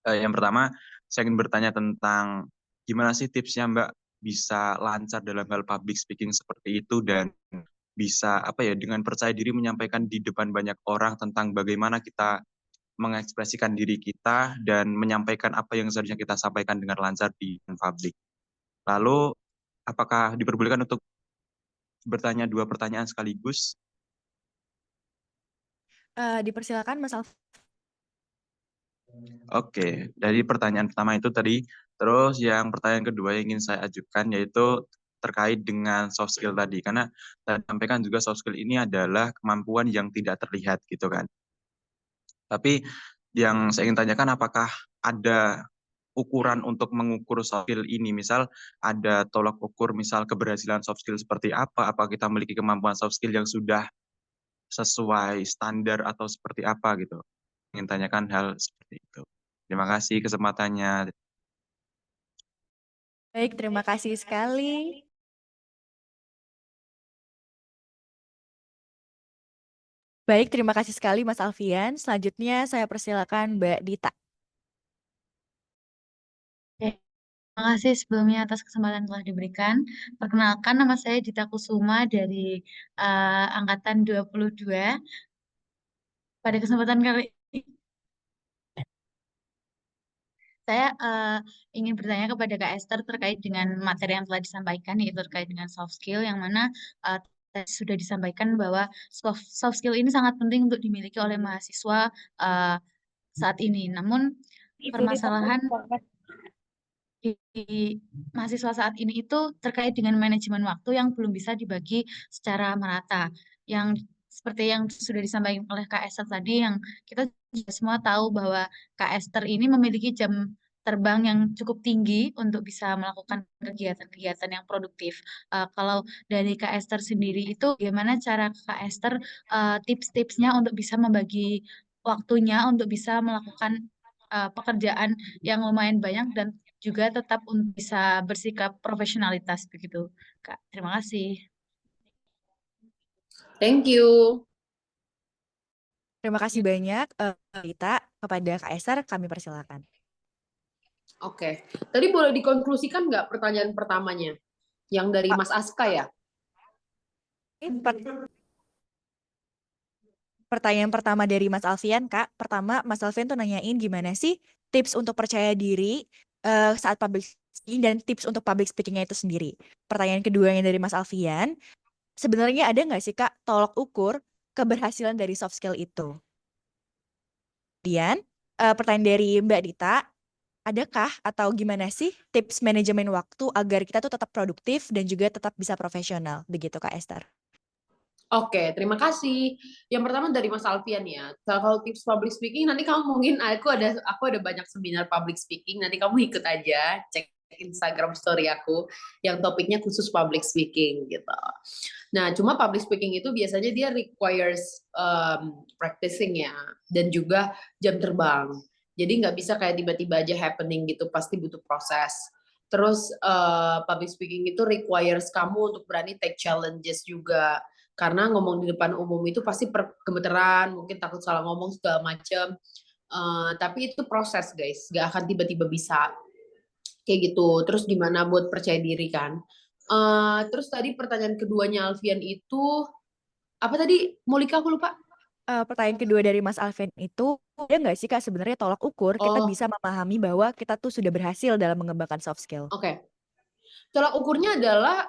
Yang pertama, saya ingin bertanya tentang gimana sih tipsnya Mbak bisa lancar dalam hal public speaking seperti itu dan bisa dengan percaya diri menyampaikan di depan banyak orang tentang bagaimana kita mengekspresikan diri kita dan menyampaikan apa yang seharusnya kita sampaikan dengan lancar di publik. Lalu, apakah diperbolehkan untuk bertanya 2 pertanyaan sekaligus? Dipersilakan Mas Alfian. Oke, dari pertanyaan pertama itu tadi, terus yang pertanyaan kedua yang ingin saya ajukan yaitu terkait dengan soft skill tadi, karena saya sampaikan juga soft skill ini adalah kemampuan yang tidak terlihat gitu kan. Tapi yang saya ingin tanyakan apakah ada ukuran untuk mengukur soft skill ini, misal ada tolak ukur misal keberhasilan soft skill seperti apa kita memiliki kemampuan soft skill yang sudah sesuai standar atau seperti apa gitu. Ingin tanyakan hal seperti itu. Terima kasih kesempatannya. Baik, terima kasih sekali. Baik, terima kasih sekali Mas Alfian. Selanjutnya saya persilakan Mbak Dita. Terima kasih sebelumnya atas kesempatan telah diberikan. Perkenalkan, nama saya Dita Kusuma dari Angkatan 22. Pada kesempatan kali ini, saya ingin bertanya kepada Kak Esther terkait dengan materi yang telah disampaikan, yaitu terkait dengan soft skill, yang mana tadi sudah disampaikan bahwa soft skill ini sangat penting untuk dimiliki oleh mahasiswa saat ini. Namun, permasalahan di mahasiswa saat ini itu terkait dengan manajemen waktu yang belum bisa dibagi secara merata. Yang seperti yang sudah disampaikan oleh Kak Esther tadi, yang kita juga semua tahu bahwa Kak Esther ini memiliki jam terbang yang cukup tinggi untuk bisa melakukan kegiatan-kegiatan yang produktif. Kalau dari Kak Esther sendiri itu, bagaimana cara Kak Esther tips-tipsnya untuk bisa membagi waktunya untuk bisa melakukan pekerjaan yang lumayan banyak dan juga tetap bisa bersikap profesionalitas begitu, Kak. Terima kasih. Thank you. Terima kasih banyak Dita. Kepada Kak Esther kami persilakan. Oke. Tadi boleh dikonklusikan nggak pertanyaan pertamanya? Yang dari Mas Aska ya? Pertanyaan pertama dari Mas Alfian, Kak. Pertama, Mas Alfian tuh nanyain gimana sih tips untuk percaya diri saat public speaking dan tips untuk public speaking-nya itu sendiri. Pertanyaan keduanya dari Mas Alfian, sebenarnya ada nggak sih Kak tolok ukur keberhasilan dari soft skill itu? Kemudian, pertanyaan dari Mbak Dita, adakah atau gimana sih tips manajemen waktu agar kita tuh tetap produktif dan juga tetap bisa profesional? Begitu Kak Esther. Oke, terima kasih. Yang pertama dari Mas Alfian ya. Kalau tips public speaking nanti kamu mungkin aku ada banyak seminar public speaking. Nanti kamu ikut aja, cek Instagram story aku yang topiknya khusus public speaking gitu. Nah, cuma public speaking itu biasanya dia requires practicing ya dan juga jam terbang. Jadi nggak bisa kayak tiba-tiba aja happening gitu, pasti butuh proses. Terus public speaking itu requires kamu untuk berani take challenges juga. Karena ngomong di depan umum itu pasti gemeteran, mungkin takut salah ngomong segala macam. Tapi itu proses guys, gak akan tiba-tiba bisa kayak gitu. Terus gimana buat percaya diri kan? Terus tadi pertanyaan keduanya Alfian itu apa tadi? Molika aku lupa. Pertanyaan kedua dari Mas Alvin itu, ada nggak sih Kak sebenarnya tolak ukur kita Oh, bisa memahami bahwa kita tuh sudah berhasil dalam mengembangkan soft skill? oke. Tolak ukurnya adalah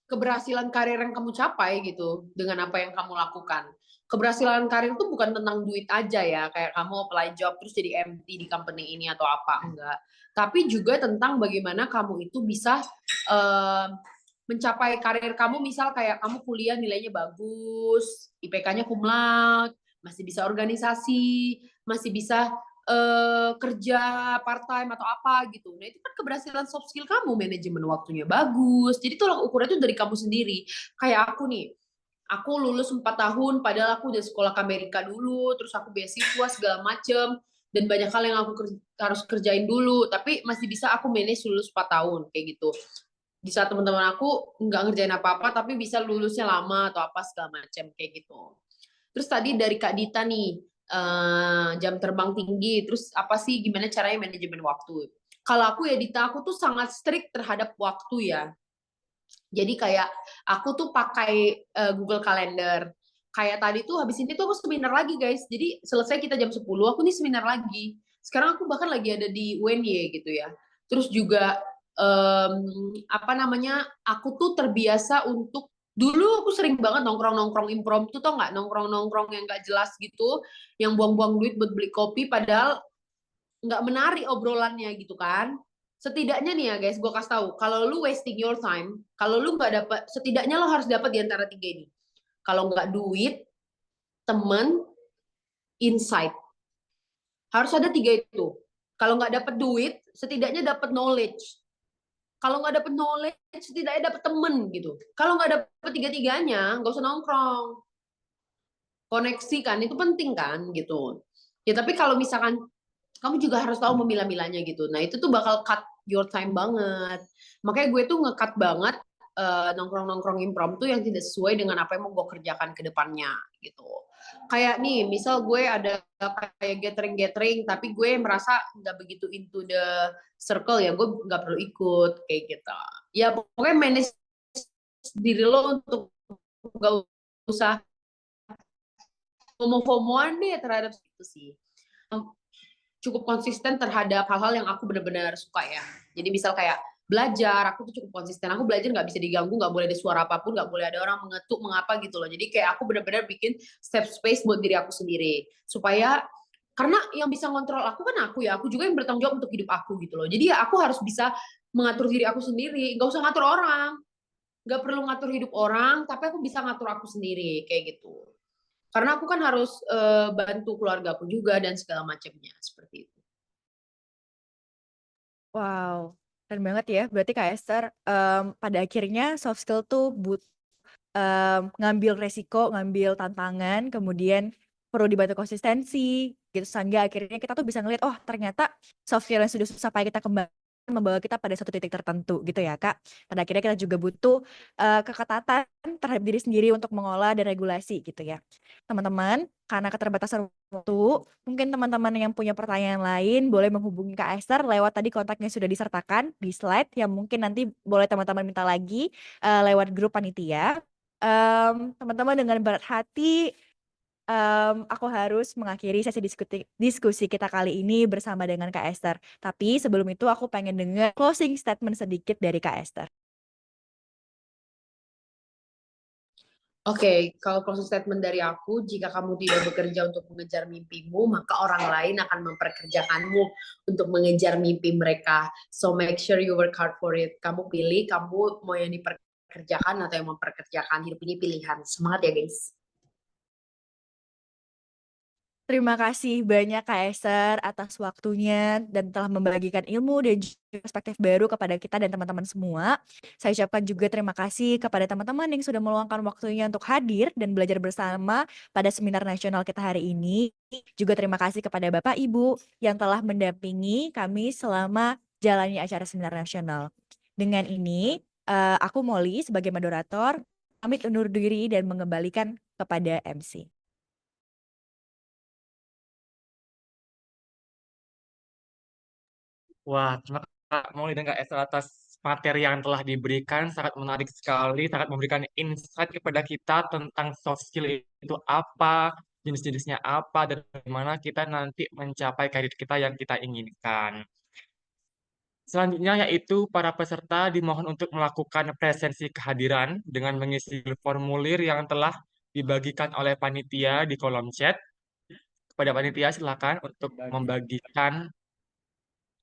keberhasilan karir yang kamu capai gitu dengan apa yang kamu lakukan. Keberhasilan karir itu bukan tentang duit aja ya, kayak kamu apply job terus jadi MT di company ini atau apa, enggak. Tapi juga tentang bagaimana kamu itu bisa eh, mencapai karir kamu, misal kayak kamu kuliah nilainya bagus, IPK-nya cum laude, masih bisa organisasi, masih bisa kerja part time atau apa gitu. Nah, itu kan keberhasilan soft skill kamu, manajemen waktunya bagus. Jadi tolak ukurnya itu dari kamu sendiri. Kayak aku nih, aku lulus 4 tahun padahal aku udah sekolah ke Amerika dulu, terus aku beasiswa segala macem, dan banyak hal yang aku harus kerjain dulu, tapi masih bisa aku manage lulus 4 tahun kayak gitu. Di saat teman-teman aku nggak ngerjain apa-apa tapi bisa lulusnya lama atau apa segala macam kayak gitu. Terus tadi dari Kak Dita nih, jam terbang tinggi, terus apa sih gimana caranya manajemen waktu? Kalau aku ya Dita, aku tuh sangat strict terhadap waktu ya. Jadi kayak aku tuh pakai Google Calendar. Kayak tadi tuh habis ini tuh aku seminar lagi guys. Jadi selesai kita jam 10, aku nih seminar lagi. Sekarang aku bahkan lagi ada di UNY gitu ya. Terus juga apa namanya? Aku tuh terbiasa untuk dulu aku sering banget nongkrong-nongkrong impromptu, tau nggak, nongkrong-nongkrong yang nggak jelas gitu, yang buang-buang duit buat beli kopi padahal nggak menarik obrolannya gitu kan. Setidaknya nih ya guys, gue kasih tahu, kalau lu wasting your time, kalau lu nggak dapat, setidaknya lo harus dapat di antara 3 ini. Kalau nggak duit, temen, insight. Harus ada 3 itu. Kalau nggak dapat duit, setidaknya dapat knowledge. Kalau nggak dapat knowledge, setidaknya dapat temen gitu. Kalau nggak dapat 3-tiganya, nggak usah nongkrong. Koneksi kan, itu penting kan gitu. Ya tapi kalau misalkan kamu juga harus tahu memilah-milahnya gitu. Nah, itu tuh bakal cut your time banget. Makanya gue tuh nge-cut banget nongkrong-nongkrong impromptu yang tidak sesuai dengan apa yang mau gue kerjakan ke depannya gitu. Kayak nih, misal gue ada kayak gathering-gathering, tapi gue merasa nggak begitu into the circle, ya gue nggak perlu ikut kayak gitu. Ya pokoknya manage diri lo untuk nggak usah FOMO-FOMOan deh terhadap itu sih. Cukup konsisten terhadap hal-hal yang aku benar-benar suka ya. Jadi misal kayak belajar, aku tuh cukup konsisten. Aku belajar nggak bisa diganggu, nggak boleh ada suara apapun, nggak boleh ada orang mengetuk, mengapa gitu loh. Jadi kayak aku benar-benar bikin step space buat diri aku sendiri. Supaya, karena yang bisa ngontrol aku kan aku ya, aku juga yang bertanggung jawab untuk hidup aku gitu loh. Jadi ya aku harus bisa mengatur diri aku sendiri, nggak usah ngatur orang. Nggak perlu ngatur hidup orang, tapi aku bisa ngatur aku sendiri, kayak gitu. Karena aku kan harus bantu keluarga aku juga dan segala macamnya seperti itu. Wow, keren banget ya. Berarti Kak Esther, pada akhirnya soft skill tuh ngambil resiko, ngambil tantangan, kemudian perlu dibantu konsistensi, gitu. Sehingga akhirnya kita tuh bisa ngeliat, oh ternyata soft skill yang sudah susah payah kita kembangkan membawa kita pada satu titik tertentu gitu ya Kak. Pada akhirnya kita juga butuh keketatan terhadap diri sendiri untuk mengolah dan regulasi gitu ya. Teman-teman, karena keterbatasan waktu, mungkin teman-teman yang punya pertanyaan lain boleh menghubungi Kak Esther lewat tadi kontaknya sudah disertakan di slide yang mungkin nanti boleh teman-teman minta lagi lewat grup panitia. Teman-teman dengan berat hati, aku harus mengakhiri sesi diskusi kita kali ini bersama dengan Kak Esther. Tapi sebelum itu aku pengen dengar closing statement sedikit dari Kak Esther. Oke, kalau closing statement dari aku, jika kamu tidak bekerja untuk mengejar mimpimu, maka orang lain akan memperkerjakanmu untuk mengejar mimpi mereka. So make sure you work hard for it. Kamu pilih, kamu mau yang diperkerjakan atau yang memperkerjakan. Hidup ini pilihan. Semangat ya guys. Terima kasih banyak Kak Esther atas waktunya dan telah membagikan ilmu dan juga perspektif baru kepada kita dan teman-teman semua. Saya ucapkan juga terima kasih kepada teman-teman yang sudah meluangkan waktunya untuk hadir dan belajar bersama pada seminar nasional kita hari ini. Juga terima kasih kepada Bapak Ibu yang telah mendampingi kami selama jalannya acara seminar nasional. Dengan ini, aku Molly sebagai moderator, pamit undur diri dan mengembalikan kepada MC. Wah, terima kasih Kak Molly dan Kak Esther atas materi yang telah diberikan sangat menarik sekali, sangat memberikan insight kepada kita tentang soft skill itu apa, jenis-jenisnya apa, dan bagaimana kita nanti mencapai karir kita yang kita inginkan. Selanjutnya yaitu para peserta dimohon untuk melakukan presensi kehadiran dengan mengisi formulir yang telah dibagikan oleh panitia di kolom chat. Kepada panitia silakan untuk membagikan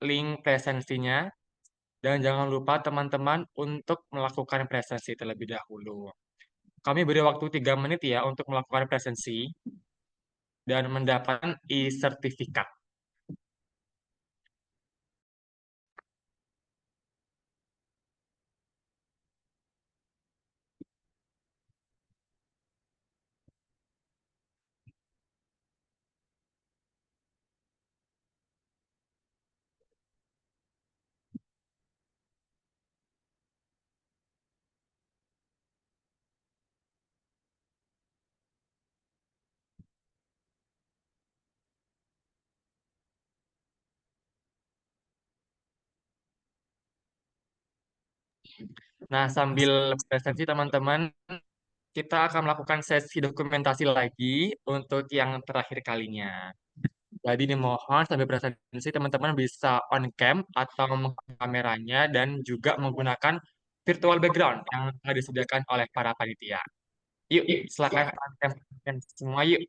link presensinya dan jangan lupa teman-teman untuk melakukan presensi terlebih dahulu. Kami beri waktu 3 menit ya untuk melakukan presensi dan mendapatkan e-sertifikat. Nah, sambil presensi teman-teman, kita akan melakukan sesi dokumentasi lagi untuk yang terakhir kalinya. Jadi dimohon sambil presentasi teman-teman bisa on cam atau menggunakan kameranya dan juga menggunakan virtual background yang telah disediakan oleh para panitia. Yuk, silakan on cam semua yuk.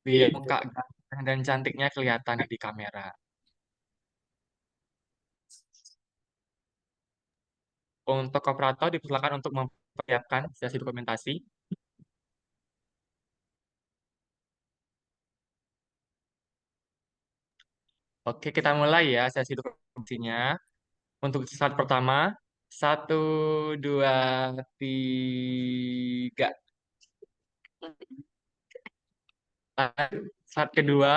Biar muka ganteng dan cantiknya kelihatan di kamera. Untuk operator dipersilakan untuk mempersiapkan sesi dokumentasi. Oke, kita mulai ya sesi dokumentasinya. Untuk slide pertama, 1, 2, 3. Slide kedua,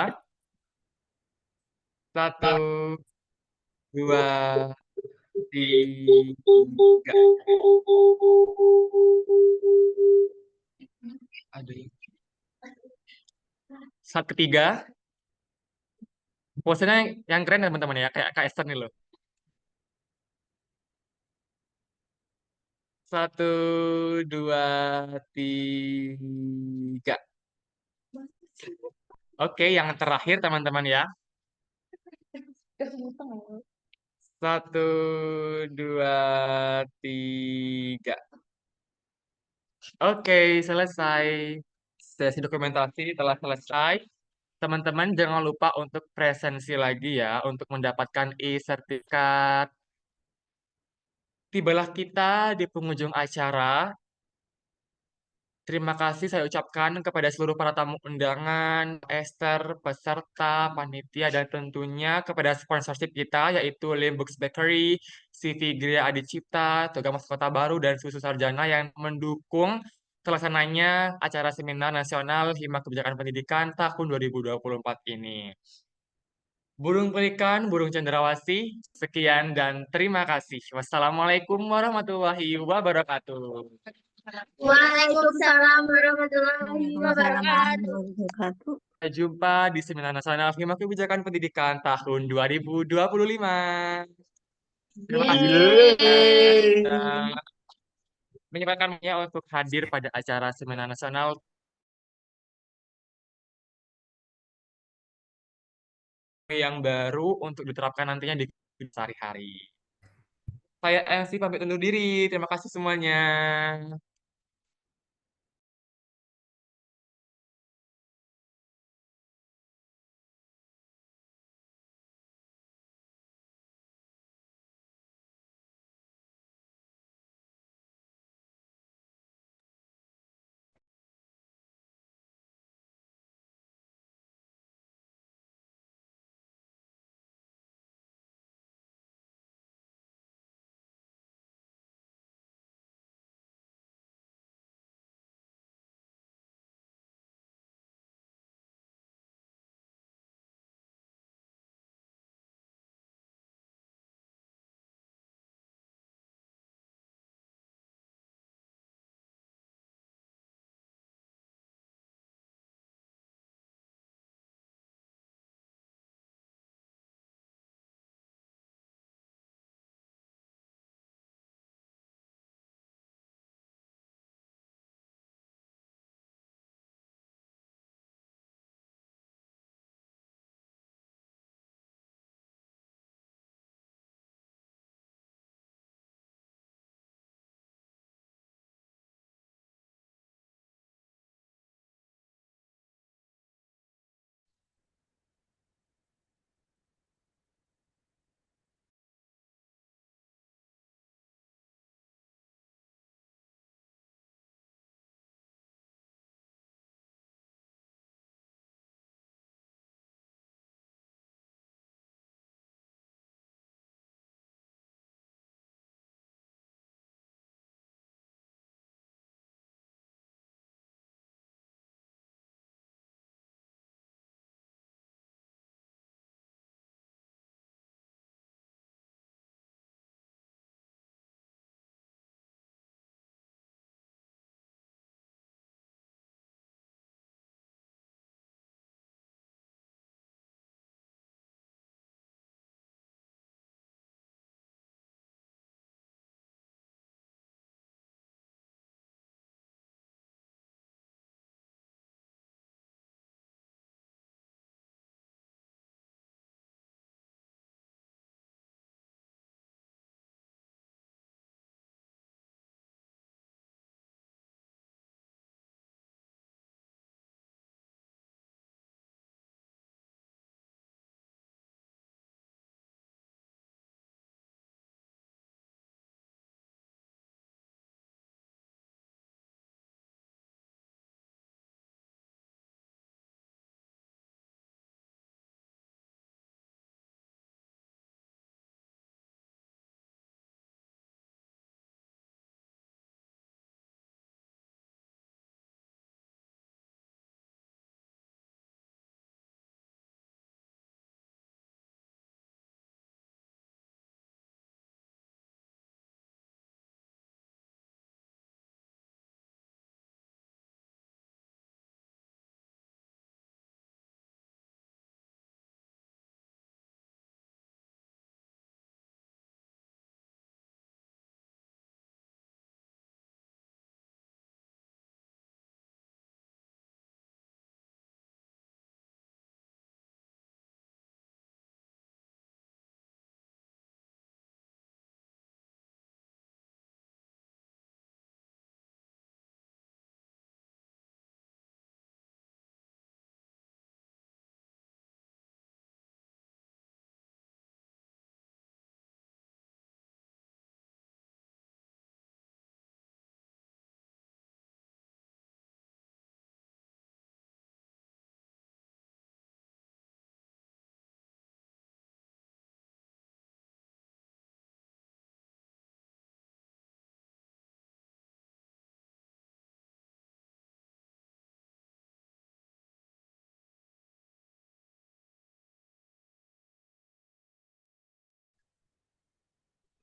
1, 2, 3. Aduh. Slide ketiga, posenya yang keren ya teman-teman ya, kayak Kak Esther nih loh. 1, 2, 3. Oke, yang terakhir teman-teman ya. 1, 2, 3. Oke, selesai. Sesi dokumentasi telah selesai. Teman-teman jangan lupa untuk presensi lagi ya untuk mendapatkan e-sertifikat. Tibalah kita di penghujung acara. Terima kasih saya ucapkan kepada seluruh para tamu undangan, Esther, peserta, panitia, dan tentunya kepada sponsorship kita yaitu Limbooks Bakery, CV Gria Adi Cipta, Toga Mas Kota Baru, dan Susu Sarjana yang mendukung terlaksananya acara seminar nasional Hima Kebijakan Pendidikan tahun 2024 ini. Burung pelikan, burung cendrawasih, sekian dan terima kasih. Wassalamualaikum warahmatullahi wabarakatuh. Waalaikumsalam warahmatullahi Waalaikumsalam wabarakatuh. warahmatullahi wabarakatuh. Sampai jumpa di Seminar Nasional Hima Kebijakan Pendidikan tahun 2025. Terima kasih Yeay. sudah menyempatkannya untuk hadir pada acara Seminar Nasional yang baru untuk diterapkan nantinya di sehari-hari. Saya MC pamit undur diri. Terima kasih semuanya.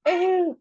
Eh,